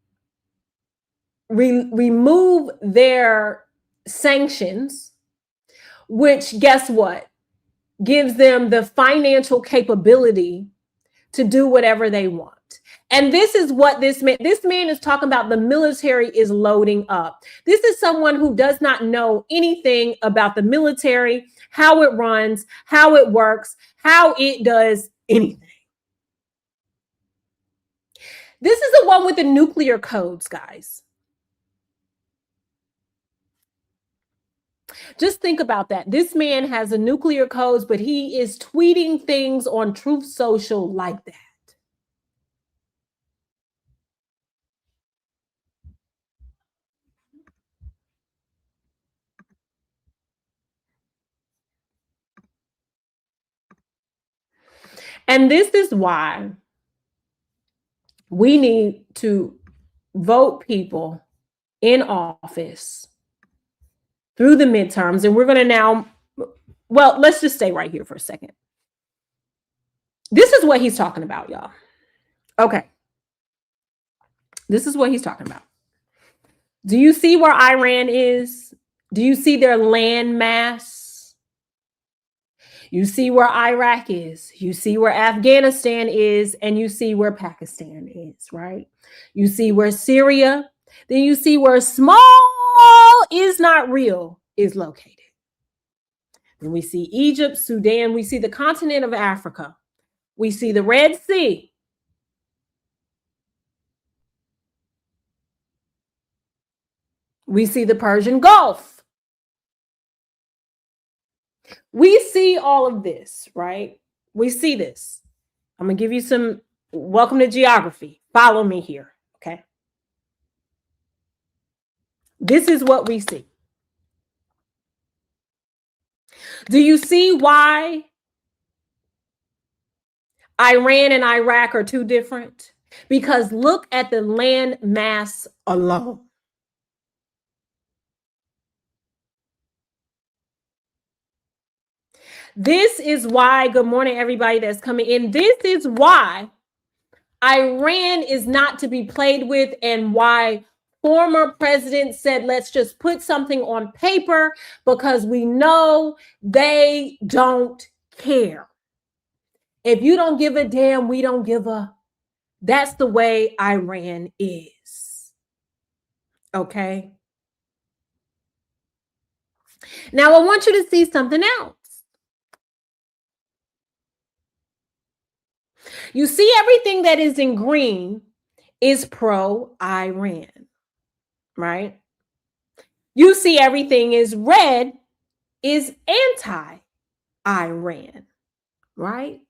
remove their sanctions, which, guess what, gives them the financial capability to do whatever they want. And this is what this man is talking about. The military is loading up. This is someone who does not know anything about the military, how it runs, how it works, how it does anything. This is the one with the nuclear codes, guys. Just think about that. This man has a nuclear codes, but he is tweeting things on Truth Social like that. And this is why we need to vote people in office through the midterms. And we're going to now, well, let's just stay right here for a second. This is what he's talking about, y'all. Okay. This is what he's talking about. Do you see where Iran is? Do you see their land mass? You see where Iraq is, you see where Afghanistan is, and you see where Pakistan is, right? You see where Syria, then you see where small is not real is located. Then we see Egypt, Sudan, we see the continent of Africa. We see the Red Sea. We see the Persian Gulf. We see all of this, right? We see this. I'm going to give you some welcome to geography. Follow me here, okay? This is what we see. Do you see why Iran and Iraq are two different? Because look at the land mass alone. This is why, good morning, everybody that's coming in. This is why Iran is not to be played with, and why former president said, let's just put something on paper, because we know they don't care. If you don't give a damn, we don't give a. That's the way Iran is. Okay. Now I want you to see something else. You see, everything that is in green is pro-Iran, right? You see, everything is red is anti-Iran, right?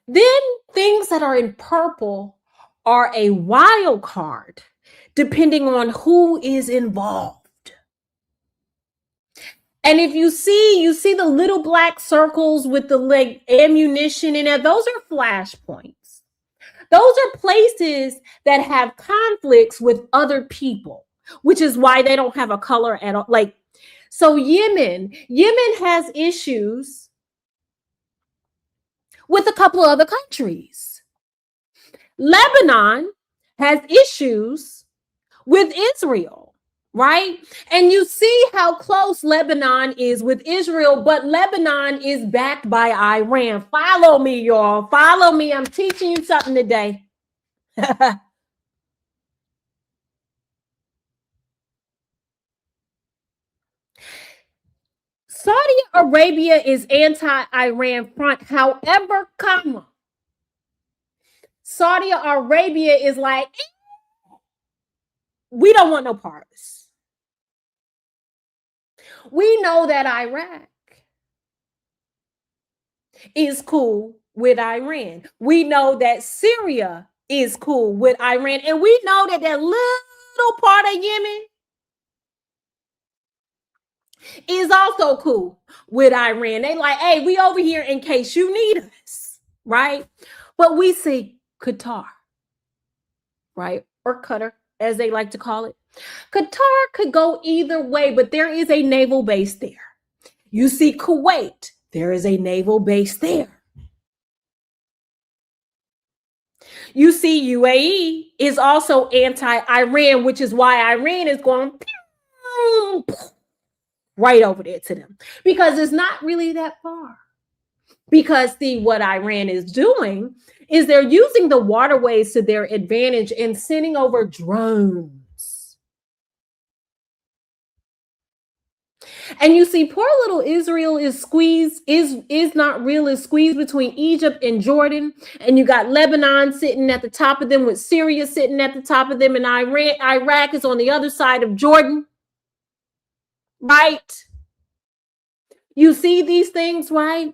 Then things that are in purple are a wild card, depending on who is involved. And if you see the little black circles with the like ammunition in it, those are flashpoints. Those are places that have conflicts with other people, which is why they don't have a color at all. Like, so Yemen has issues with a couple of other countries. Lebanon has issues with Israel, right? And you see how close Lebanon is with Israel, but Lebanon is backed by Iran. Follow me, y'all. Follow me. I'm teaching you something today. Saudi Arabia is anti-Iran front. However, Saudi Arabia is like, we don't want no parts. We know that Iraq is cool with Iran. We know that Syria is cool with Iran. And we know that that little part of Yemen is also cool with Iran. They like, hey, we over here in case you need us, right? But we say Qatar, right? Or Qatar, as they like to call it. Qatar could go either way, but there is a naval base there. You see Kuwait, there is a naval base there. You see UAE is also anti-Iran, which is why Iran is going right over there to them, because it's not really that far. Because see, what Iran is doing is they're using the waterways to their advantage and sending over drones. And you see, poor little Israel is squeezed, is not real, is squeezed between Egypt and Jordan. And you got Lebanon sitting at the top of them, with Syria sitting at the top of them, and Iraq is on the other side of Jordan. Right? You see these things, right?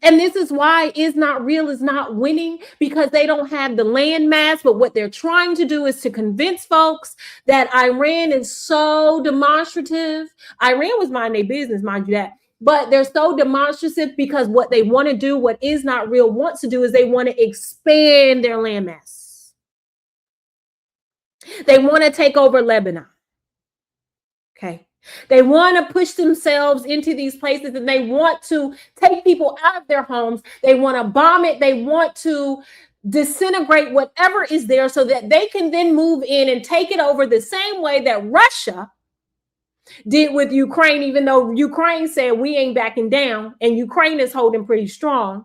And this is why Is Not Real is not winning, because they don't have the land mass. But what they're trying to do is to convince folks that Iran is so demonstrative. Iran was minding their business, mind you that. But they're so demonstrative because what they want to do, what Is Not Real wants to do, is they want to expand their land mass. They want to take over Lebanon. Okay. They want to push themselves into these places, and they want to take people out of their homes. They want to bomb it. They want to disintegrate whatever is there so that they can then move in and take it over the same way that Russia did with Ukraine, even though Ukraine said we ain't backing down, and Ukraine is holding pretty strong.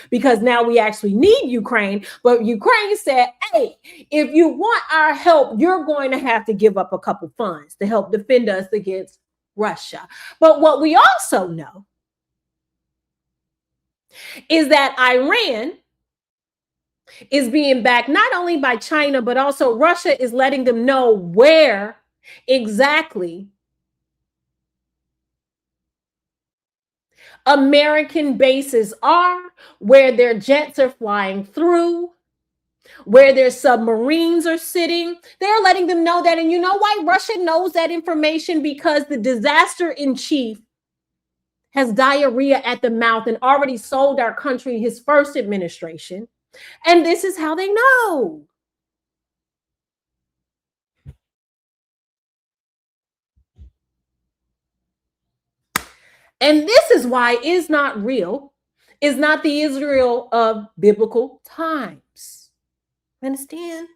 Because now we actually need Ukraine. But Ukraine said, hey, if you want our help, you're going to have to give up a couple funds to help defend us against Russia. But what we also know is that Iran is being backed not only by China, but also Russia is letting them know where exactly American bases are, where their jets are flying through, where their submarines are sitting. They're letting them know that. And you know why Russia knows that information? Because the disaster in chief has diarrhea at the mouth and already sold our country his first administration. And this is how they know. And this is why is not real, is not the Israel of biblical times. Understand?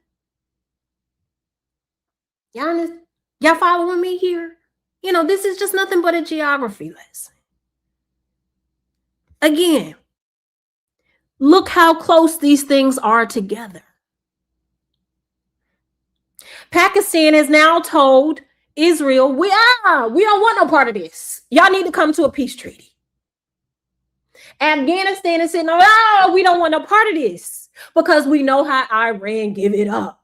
Y'all following me here? You know, this is just nothing but a geography lesson. Again, look how close these things are together. Pakistan has now told Israel, we don't want no part of this. Y'all need to come to a peace treaty. Afghanistan is saying, we don't want no part of this because we know how Iran give it up.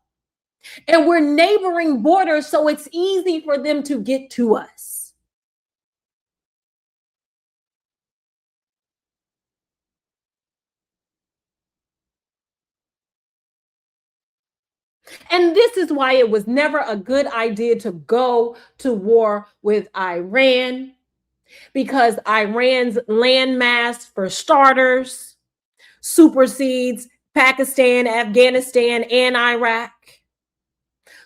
And we're neighboring borders, so it's easy for them to get to us. And this is why it was never a good idea to go to war with Iran, because Iran's landmass, for starters, supersedes Pakistan, Afghanistan, and Iraq.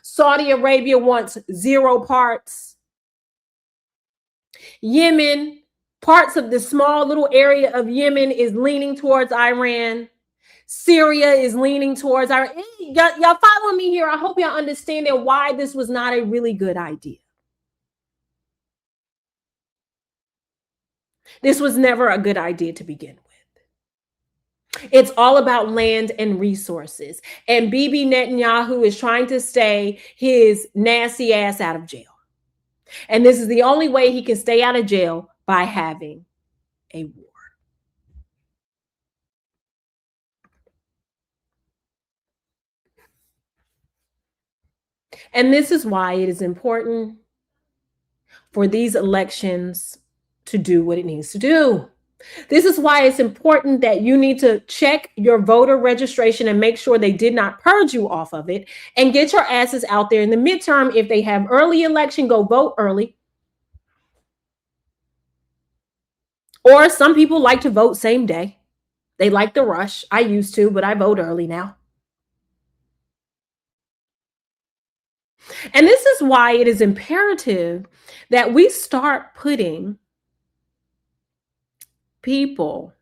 Saudi Arabia wants 0 parts. Yemen, parts of the small little area of Yemen is leaning towards Iran. Syria is leaning towards Iran. Y'all following me here? I hope y'all understanding why this was not a really good idea. This was never a good idea to begin with. It's all about land and resources. And Bibi Netanyahu is trying to stay his nasty ass out of jail. And this is the only way he can stay out of jail, by having a war. And this is why it is important for these elections to do what it needs to do. This is why it's important that you need to check your voter registration and make sure they did not purge you off of it, and get your asses out there in the midterm. If they have early election, go vote early. Or some people like to vote same day. They like the rush. I used to, but I vote early now. And this is why it is imperative that we start putting people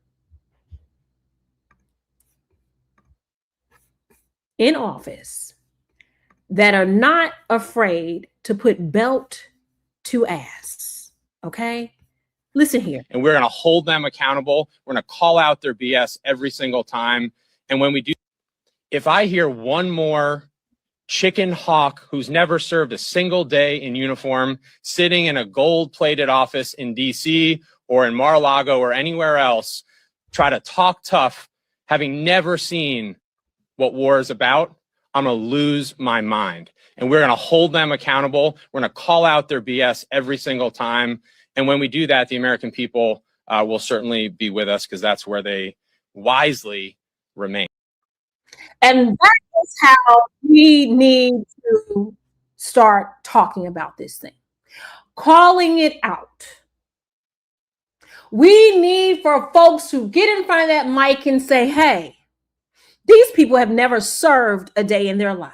in office that are not afraid to put belt to ass. Okay? Listen here. And we're going to hold them accountable. We're going to call out their BS every single time. And when we do, if I hear one more chicken hawk who's never served a single day in uniform, sitting in a gold-plated office in DC or in Mar-a-Lago or anywhere else, try to talk tough, having never seen what war is about, I'm going to lose my mind. And we're going to hold them accountable. We're going to call out their BS every single time. And when we do that, the American people will certainly be with us, because that's where they wisely remain. And that is how we need to start talking about this thing, calling it out. We need for folks to get in front of that mic and say, hey, these people have never served a day in their life.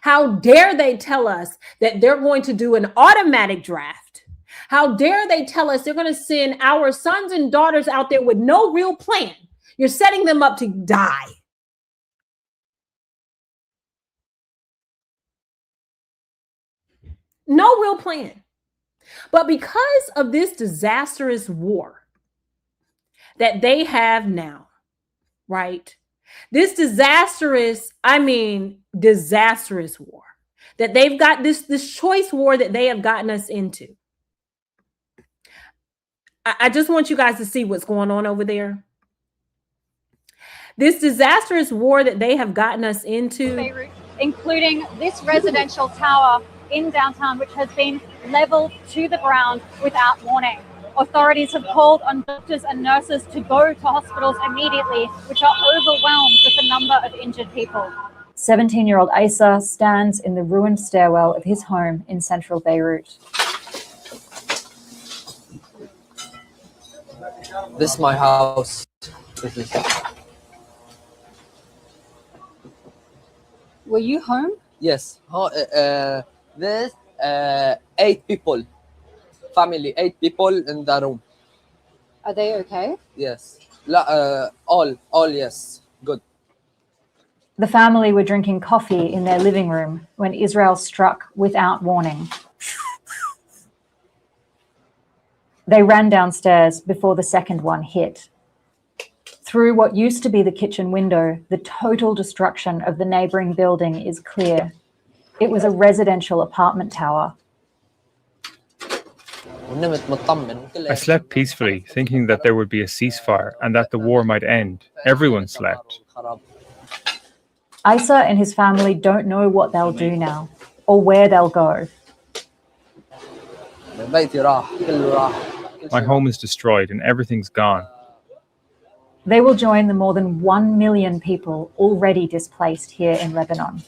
How dare they tell us that they're going to do an automatic draft? How dare they tell us they're going to send our sons and daughters out there with no real plan? You're setting them up to die. No real plan. But because of this disastrous war that they have now, right? This disastrous war that they've got, this choice war that they have gotten us into. I just want you guys to see what's going on over there. This disastrous war that they have gotten us into, Beirut, including this residential tower in downtown, which has been leveled to the ground without warning. Authorities have called on doctors and nurses to go to hospitals immediately, which are overwhelmed with the number of injured people. 17-year-old Asa stands in the ruined stairwell of his home in central Beirut. This is my house. Were you home? Yes. This 8 people. Family, 8 people in the room. Are they okay? Yes. All yes. Good. The family were drinking coffee in their living room when Israel struck without warning. They ran downstairs before the second one hit. Through what used to be the kitchen window, the total destruction of the neighboring building is clear. It was a residential apartment tower. I slept peacefully, thinking that there would be a ceasefire and that the war might end. Everyone slept. Isa and his family don't know what they'll do now or where they'll go. My home is destroyed and everything's gone. They will join the more than 1 million people already displaced here in Lebanon.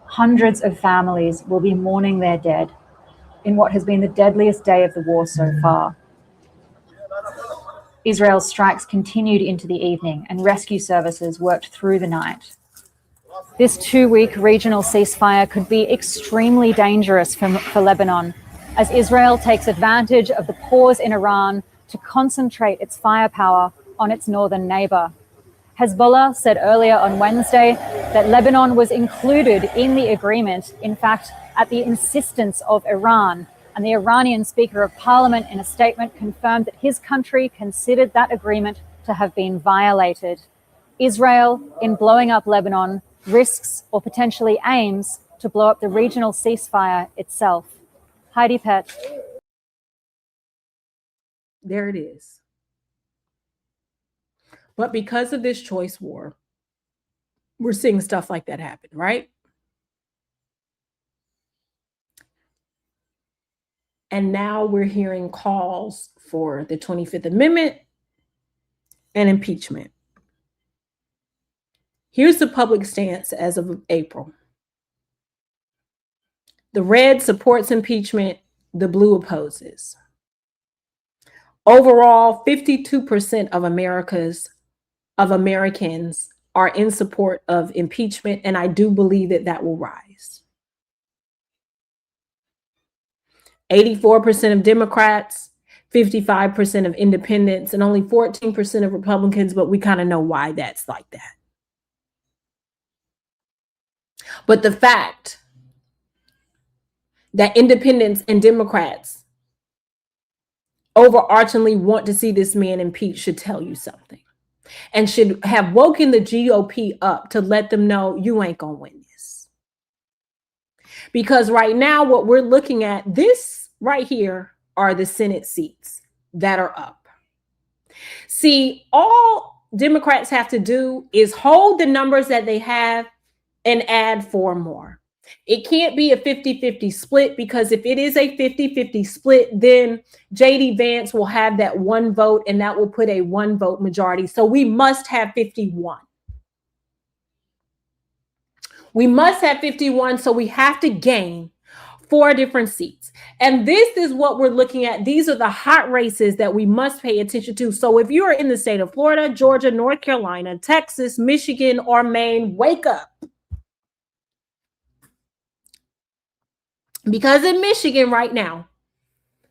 Hundreds of families will be mourning their dead in what has been the deadliest day of the war so far. Israel's strikes continued into the evening and rescue services worked through the night. This 2-week regional ceasefire could be extremely dangerous for Lebanon, as Israel takes advantage of the pause in Iran to concentrate its firepower on its northern neighbor. Hezbollah said earlier on Wednesday that Lebanon was included in the agreement, in fact, at the insistence of Iran. And the Iranian Speaker of Parliament, in a statement, confirmed that his country considered that agreement to have been violated. Israel, in blowing up Lebanon, risks or potentially aims to blow up the regional ceasefire itself. Heidi Pett. There it is. But because of this choice war, we're seeing stuff like that happen, right? And now we're hearing calls for the 25th Amendment and impeachment. Here's the public stance as of April. The red supports impeachment, the blue opposes. Overall, 52% of Americans are in support of impeachment, and I do believe that that will rise. 84% of Democrats, 55% of independents, and only 14% of Republicans, but we kind of know why that's like that. But the fact that independents and Democrats overarchingly want to see this man impeached should tell you something, and should have woken the GOP up to let them know you ain't gonna win this. Because right now, what we're looking at, this right here are the Senate seats that are up. See, all Democrats have to do is hold the numbers that they have and add 4 more. It can't be a 50-50 split, because if it is a 50-50 split, then J.D. Vance will have that 1 vote, and that will put a 1 vote majority. So we must have 51. We must have 51, so we have to gain 4 different seats. And this is what we're looking at. These are the hot races that we must pay attention to. So if you are in the state of Florida, Georgia, North Carolina, Texas, Michigan, or Maine, wake up. Because in Michigan right now,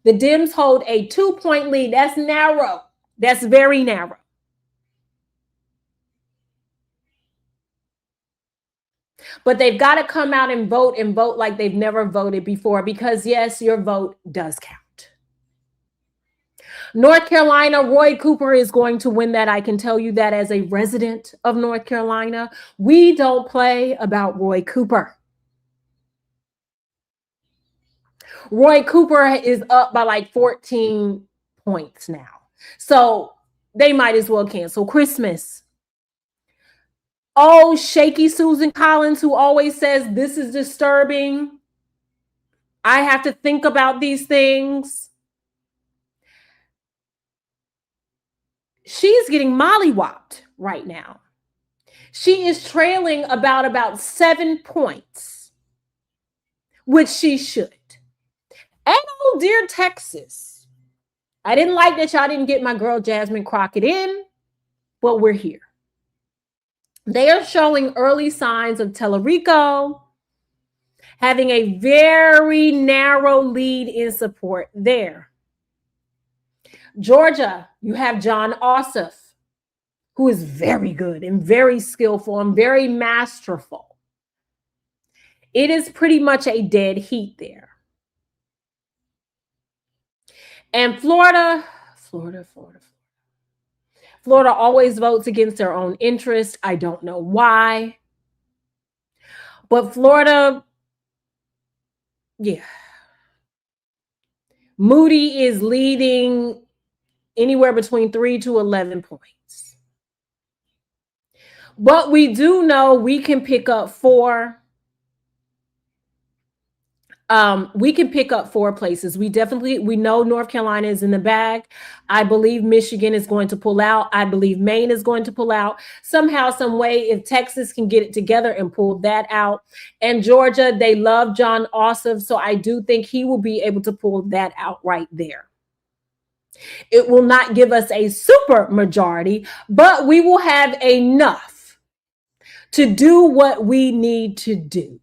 the Dems hold a 2-point lead. That's narrow. That's very narrow. But they've got to come out and vote like they've never voted before, because yes, your vote does count. North Carolina, Roy Cooper is going to win that. I can tell you that as a resident of North Carolina. We don't play about Roy Cooper. Roy Cooper is up by like 14 points now. So they might as well cancel Christmas. Oh, shaky Susan Collins, who always says this is disturbing. I have to think about these things. She's getting mollywopped right now. She is trailing about 7 points, which she should. And oh dear Texas, I didn't like that y'all didn't get my girl Jasmine Crockett in, but we're here. They are showing early signs of Tellerico having a very narrow lead in support there. Georgia, you have John Ossoff, who is very good and very skillful and very masterful. It is pretty much a dead heat there. And Florida always votes against their own interest. I don't know why. But Florida, yeah. Moody is leading anywhere between 3 to 11 points. But we do know we can pick up 4. We can pick up 4 places. We know North Carolina is in the bag. I believe Michigan is going to pull out. I believe Maine is going to pull out. Somehow, some way, if Texas can get it together and pull that out. And Georgia, they love John Ossoff, so I do think he will be able to pull that out right there. It will not give us a super majority, but we will have enough to do what we need to do.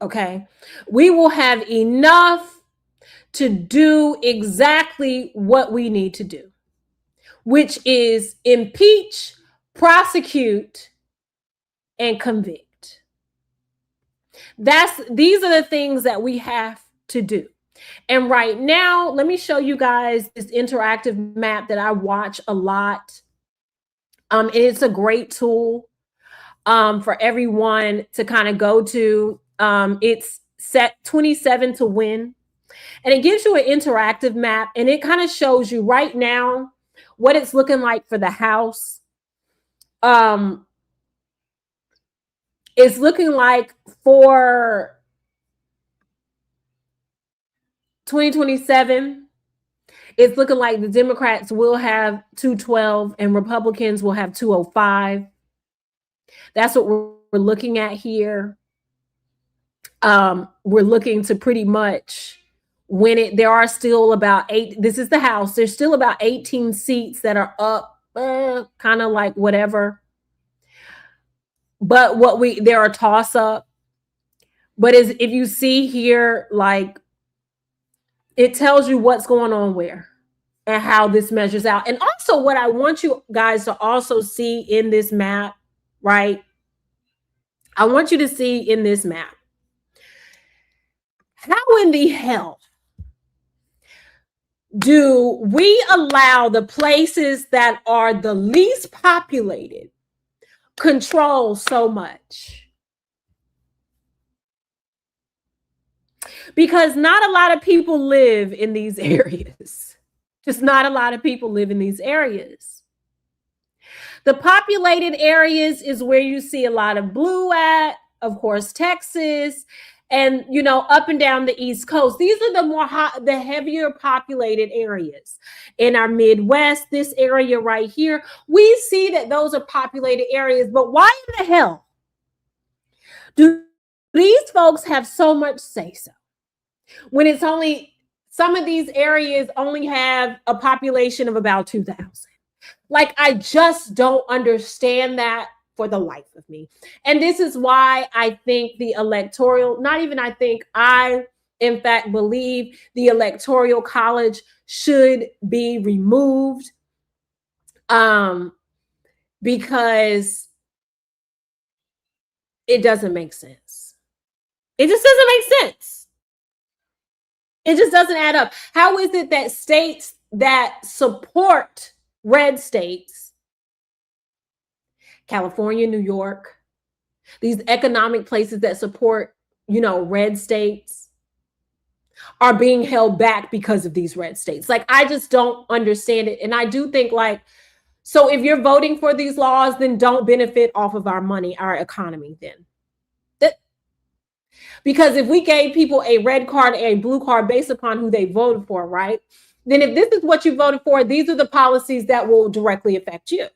Okay, we will have enough to do exactly what we need to do, which is impeach, prosecute, and convict. These are the things that we have to do. And right now, let me show you guys this interactive map that I watch a lot. And it's a great tool for everyone to kind of go to. It's set 27 to win, and it gives you an interactive map, and it kind of shows you right now what it's looking like for the House. It's looking like for 2027, it's looking like the Democrats will have 212 and Republicans will have 205. That's what we're looking at here. We're looking to pretty much win it. There are still about 8. This is the House. There's still about 18 seats that are up, kind of like whatever. But there are toss up. But if you see here, like it tells you what's going on where and how this measures out. And also what I want you guys to also see in this map, right? I want you to see in this map. How in the hell do we allow the places that are the least populated control so much? Because not a lot of people live in these areas. Just not a lot of people live in these areas. The populated areas is where you see a lot of blue at, of course, Texas, and, you know, up and down the East Coast. These are the heavier populated areas. In our Midwest, this area right here, we see that those are populated areas. But why in the hell do these folks have so much say-so when it's only, some of these areas only have a population of about 2,000? Like, I just don't understand that for the life of me. And this is why I think the electoral, not even I think, I in fact believe the Electoral College should be removed, because it doesn't make sense. It just doesn't make sense. It just doesn't add up. How is it that states that support red states, California, New York, these economic places that support, you know, red states, are being held back because of these red states? Like, I just don't understand it. And I do think, like, so if you're voting for these laws, then don't benefit off of our money, our economy then. Because if we gave people a red card and a blue card based upon who they voted for, right? Then if this is what you voted for, these are the policies that will directly affect you.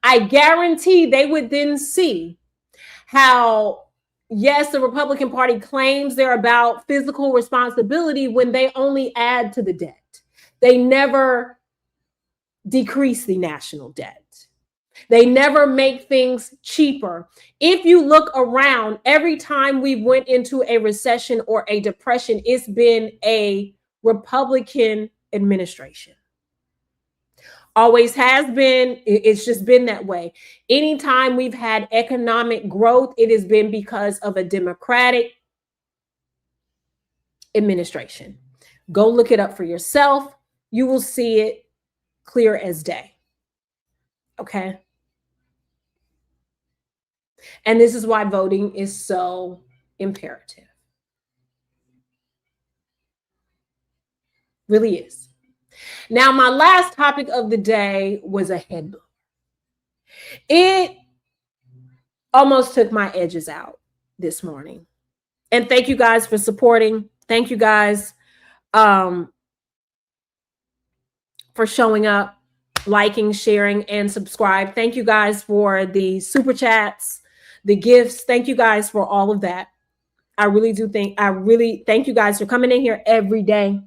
I guarantee they would then see how yes, the Republican Party claims they're about fiscal responsibility when they only add to the debt. They never decrease the national debt. They never make things cheaper. If you look around, every time we went into a recession or a depression, it's been a Republican administration. Always has been. It's just been that way. Anytime we've had economic growth, it has been because of a Democratic administration. Go look it up for yourself. You will see it clear as day. Okay. And this is why voting is so imperative. Really is. Now, my last topic of the day was a head blow. It almost took my edges out this morning. And thank you guys for supporting. Thank you guys for showing up, liking, sharing, and subscribe. Thank you guys for the super chats, the gifts. Thank you guys for all of that. I really thank you guys for coming in here every day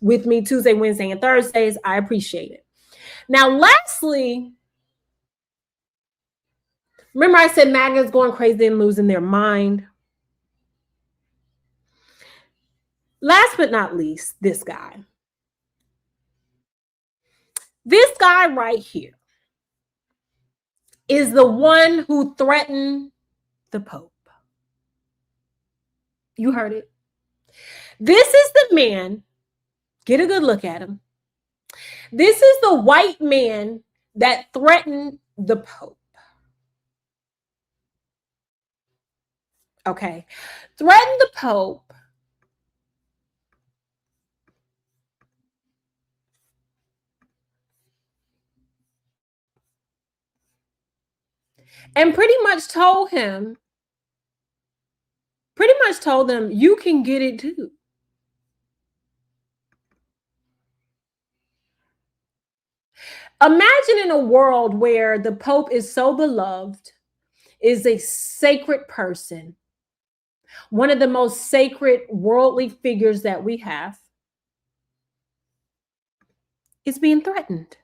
with me, Tuesday, Wednesday, and Thursdays. I appreciate it. Now, lastly, remember I said MAGA is going crazy and losing their mind. Last but not least, this guy. This guy right here is the one who threatened the Pope. You heard it. This is the man. Get a good look at him. This is the white man that threatened the Pope. Okay. Threatened the Pope. And pretty much told him, you can get it too. Imagine in a world where the Pope is so beloved, is a sacred person, one of the most sacred worldly figures that we have, is being threatened.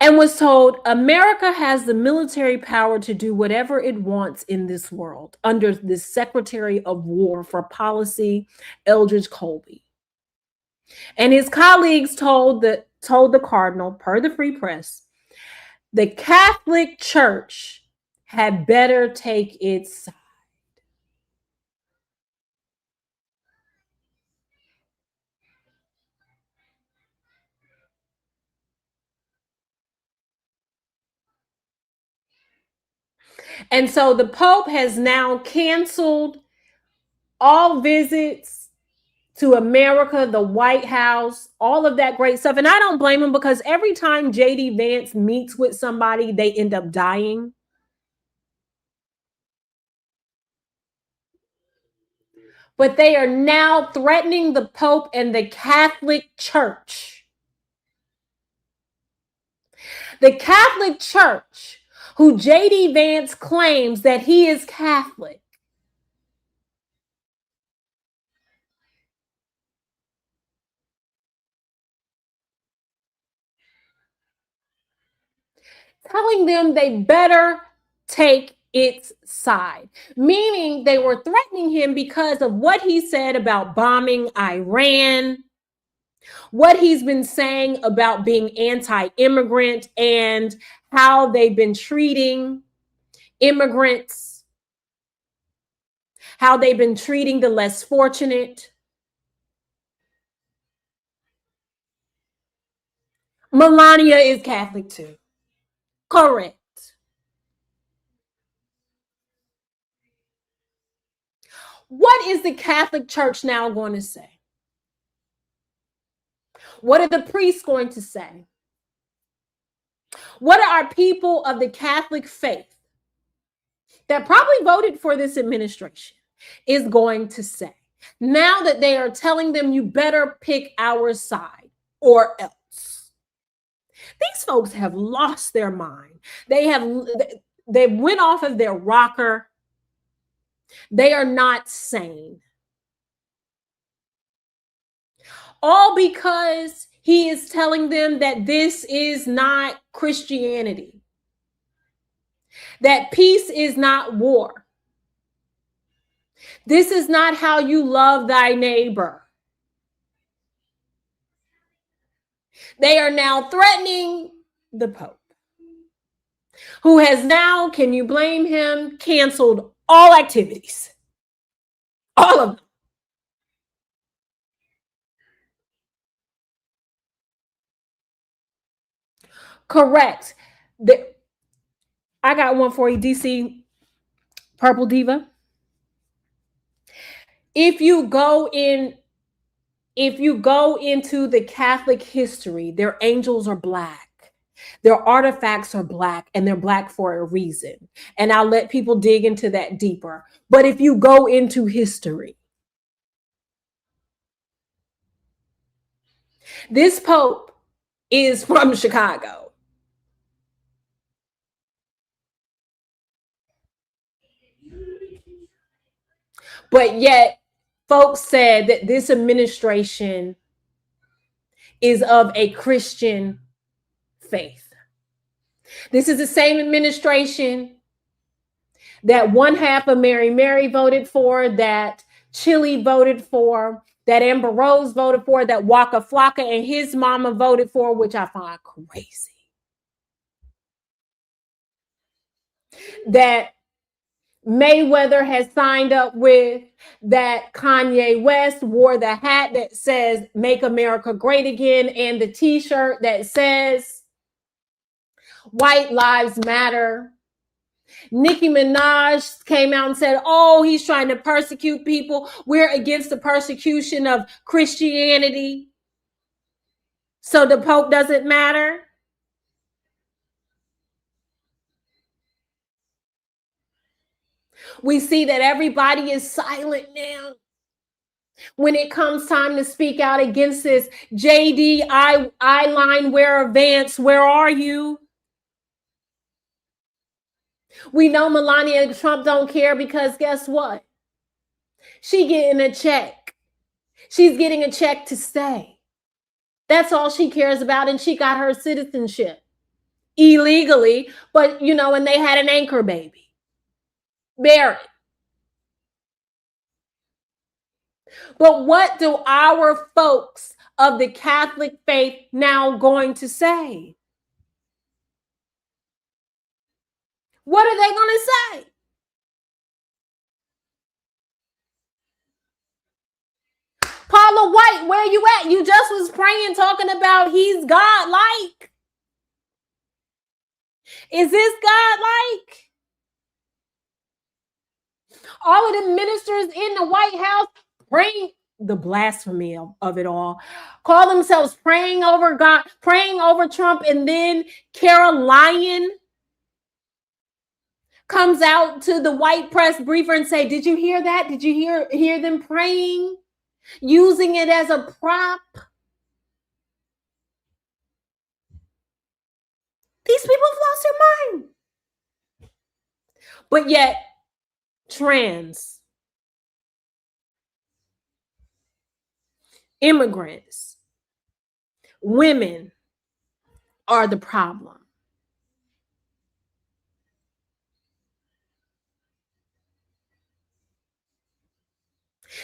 And was told America has the military power to do whatever it wants in this world under the Secretary of War for Policy, Eldridge Colby. And his colleagues told the Cardinal, per the Free Press, the Catholic Church had better take its side. And so the Pope has now canceled all visits to America, the White House, all of that great stuff. And I don't blame him, because every time JD Vance meets with somebody, they end up dying. But they are now threatening the Pope and the Catholic Church. The Catholic Church, who JD Vance claims that he is Catholic. Telling them they better take its side, meaning they were threatening him because of what he said about bombing Iran, what he's been saying about being anti-immigrant, and how they've been treating immigrants, how they've been treating the less fortunate. Melania is Catholic too. Correct. What is the Catholic Church now going to say? What are the priests going to say? What are our people of the Catholic faith that probably voted for this administration is going to say, now that they are telling them you better pick our side or else? These folks have lost their mind. They went off of their rocker. They are not sane. All because he is telling them that this is not Christianity, that peace is not war. This is not how you love thy neighbor. They are now threatening the Pope, who has now, can you blame him, canceled all activities. All of them. Correct. I got one for you, DC Purple Diva. If you go into the Catholic history, their angels are black. Their artifacts are black, and they're black for a reason. And I'll let people dig into that deeper. But if you go into history, this Pope is from Chicago. But yet, folks said that this administration is of a Christian faith. This is the same administration that one half of Mary voted for, that Chile voted for, that Amber Rose voted for, that Waka Flocka and his mama voted for, which I find crazy. That Mayweather has signed up with, that Kanye West wore the hat that says "Make America Great Again" and the t-shirt that says "White Lives Matter." Nicki Minaj came out and said, oh, he's trying to persecute people. We're against the persecution of Christianity. So the Pope doesn't matter. We see that everybody is silent now when it comes time to speak out against this. JD eyeline wearer Vance, where are you? We know Melania Trump don't care because guess what? She getting a check. She's getting a check to stay. That's all she cares about, and she got her citizenship illegally, but and they had an anchor baby. Barrett. But what do our folks of the Catholic faith now going to say? What are they going to say? Paula White, where you at? You just was praying, talking about he's God-like. Is this God-like? All of the ministers in the White House praying, the blasphemy of it all, call themselves praying over God, praying over Trump, and then Kara Lyon comes out to the white press briefer and say, did you hear that? Did you hear them praying? Using it as a prop. These people have lost their mind. But yet, trans, immigrants, women are the problem.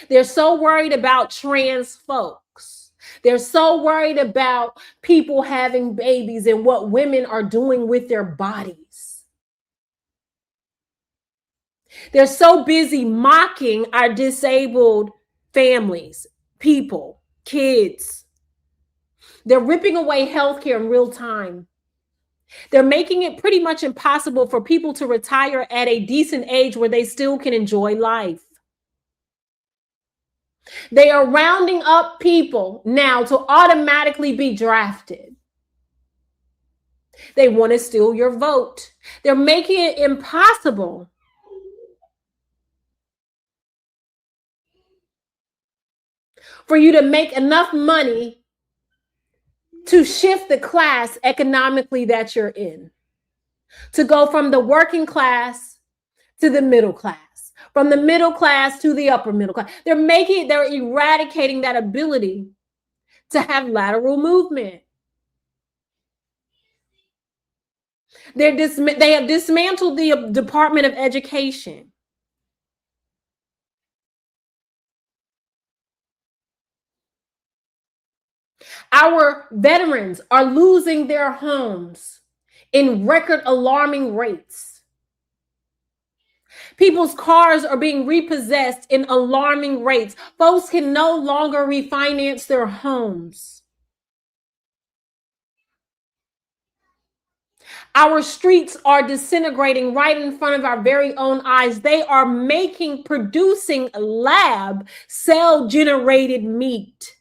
They're so worried about trans folks. They're so worried about people having babies and what women are doing with their bodies. They're so busy mocking our disabled families, people, kids. They're ripping away healthcare in real time. They're making it pretty much impossible for people to retire at a decent age where they still can enjoy life. They are rounding up people now to automatically be drafted. They want to steal your vote. They're making it impossible for you to make enough money to shift the class economically that you're in, to go from the working class to the middle class, from the middle class to the upper middle class. They're eradicating that ability to have lateral movement. They have dismantled the Department of Education. Our veterans are losing their homes in record alarming rates. People's cars are being repossessed in alarming rates. Folks can no longer refinance their homes. Our streets are disintegrating right in front of our very own eyes. They are producing lab cell-generated meat.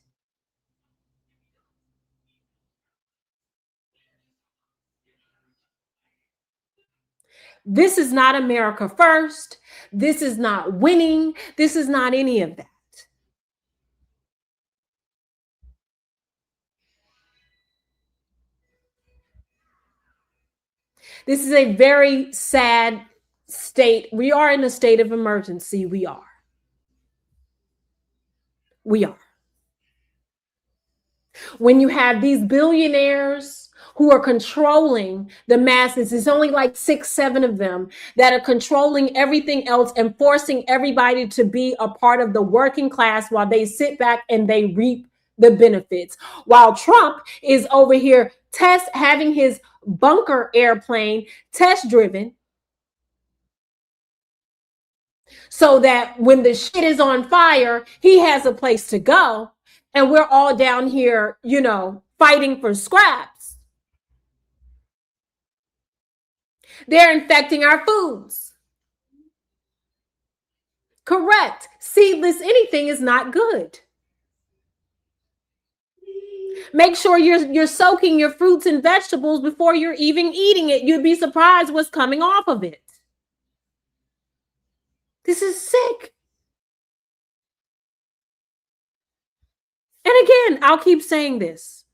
This is not America first. This is not winning. This is not any of that. This is a very sad state. We are in a state of emergency. We are. When you have these billionaires who are controlling the masses, it's only like 6, 7 of them that are controlling everything else and forcing everybody to be a part of the working class while they sit back and they reap the benefits. While Trump is over here having his bunker airplane test driven so that when the shit is on fire, he has a place to go. And we're all down here, fighting for scraps. They're infecting our foods. Correct. Seedless anything is not good. Make sure you're soaking your fruits and vegetables before you're even eating it. You'd be surprised what's coming off of it. This is sick. And again, I'll keep saying this.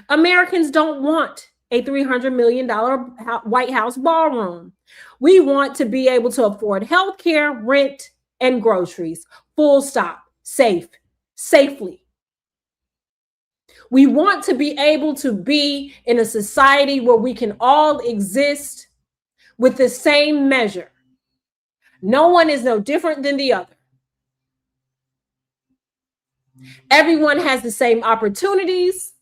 Americans don't want a $300 million White House ballroom. We want to be able to afford healthcare, rent, and groceries. Full stop. Safely. We want to be able to be in a society where we can all exist with the same measure. No one is no different than the other. Everyone has the same opportunities.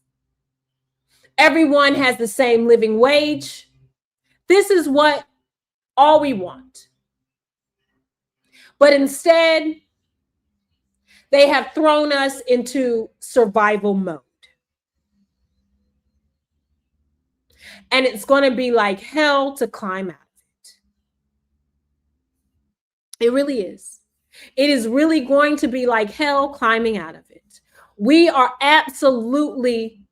Everyone has the same living wage. This is all we want. But instead, they have thrown us into survival mode. And it's going to be like hell to climb out of it. It really is. It is really going to be like hell climbing out of it. We are absolutely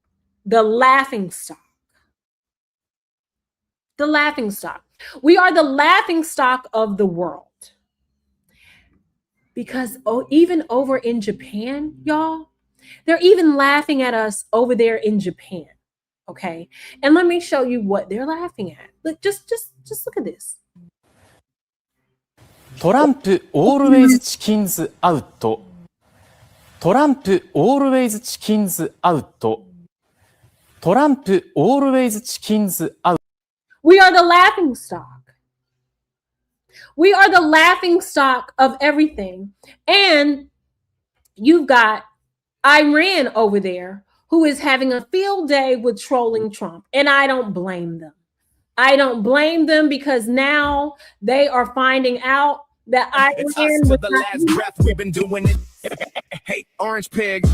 the laughing stock. The laughing stock. We are the laughing stock of the world. Because even over in Japan, y'all, they're even laughing at us over there in Japan. Okay, and let me show you what they're laughing at. Look, just look at this. Trump always chickens out. Trump always chickens out. Trump always chickens out. We are the laughing stock. We are the laughing stock of everything. And you've got Iran over there who is having a field day with trolling Trump. And I don't blame them. I don't blame them because now they are finding out that Iran was the last breath we've been doing it. Hey, Orange Pig.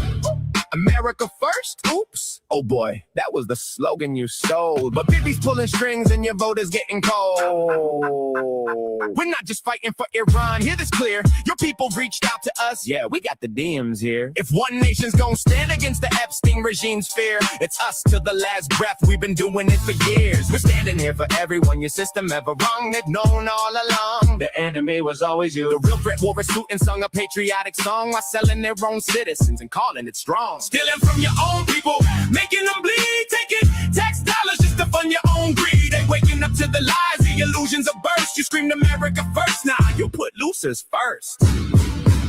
America first? Oops. Oh boy, that was the slogan you sold. But Bibi's pulling strings and your vote is getting cold. We're not just fighting for Iran. Hear this clear. Your people reached out to us. Yeah, we got the DMs here. If one nation's gonna stand against the Epstein regime's fear, it's us till the last breath. We've been doing it for years. We're standing here for everyone your system ever wrong. They've known all along. The enemy was always you. The real threat wore a suit and sung a patriotic song while selling their own citizens and calling it strong. Stealing from your own people, making them bleed, taking tax dollars just to fund your own greed. They waking up to the lies, the illusions of burst. You screamed America first, nah, you'll put losers first.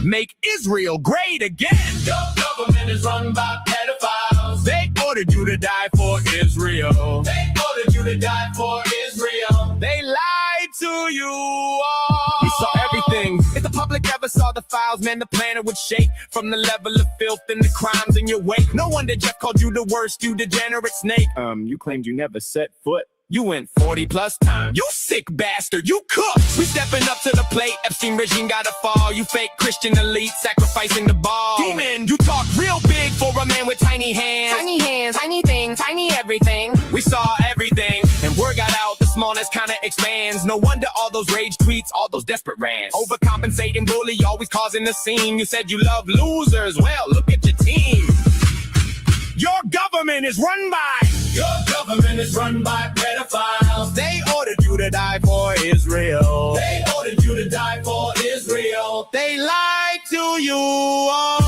Make Israel great again. Your government is run by pedophiles. They ordered you to die for Israel. They ordered you to die for Israel. They lied to you all. We saw everything. If the public ever saw the files, man, the planet would shake from the level of filth and the crimes in your wake. No wonder Jeff called you the worst, you degenerate snake. You claimed you never set foot. You went 40 plus times. You sick bastard, you cooked. We stepping up to the plate. Epstein regime gotta fall. You fake Christian elite sacrificing the ball. Demon, you talk real big for a man with tiny hands. Tiny hands, tiny things, tiny everything. We saw everything, and word got out. The smallness kinda expands. No wonder all those rage tweets, all those desperate rants. Overcompensating bully, always causing a scene. You said you love losers. Well, look at your team. Your government is run by. Your government is run by pedophiles. They ordered you to die for Israel. They ordered you to die for Israel. They lied to you all.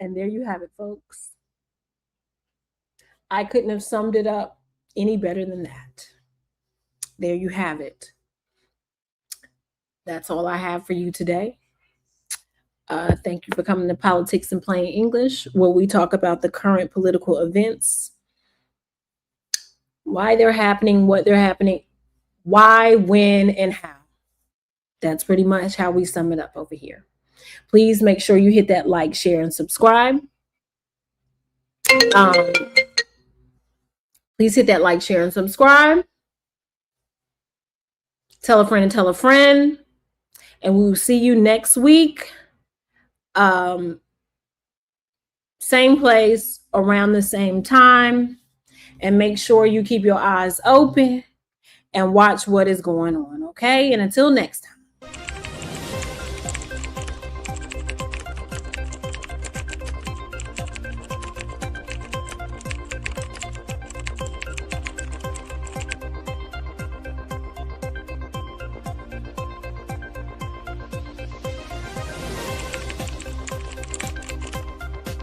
And there you have it, folks. I couldn't have summed it up any better than that. There you have it. That's all I have for you today. Thank you for coming to Politics in Plain English, where we talk about the current political events, why they're happening, what they're happening, why, when, and how. That's pretty much how we sum it up over here. Please make sure you hit that like, share, and subscribe. Please hit that like, share, and subscribe. Tell a friend and tell a friend. And we will see you next week. Same place, around the same time. And make sure you keep your eyes open and watch what is going on, okay? And until next time.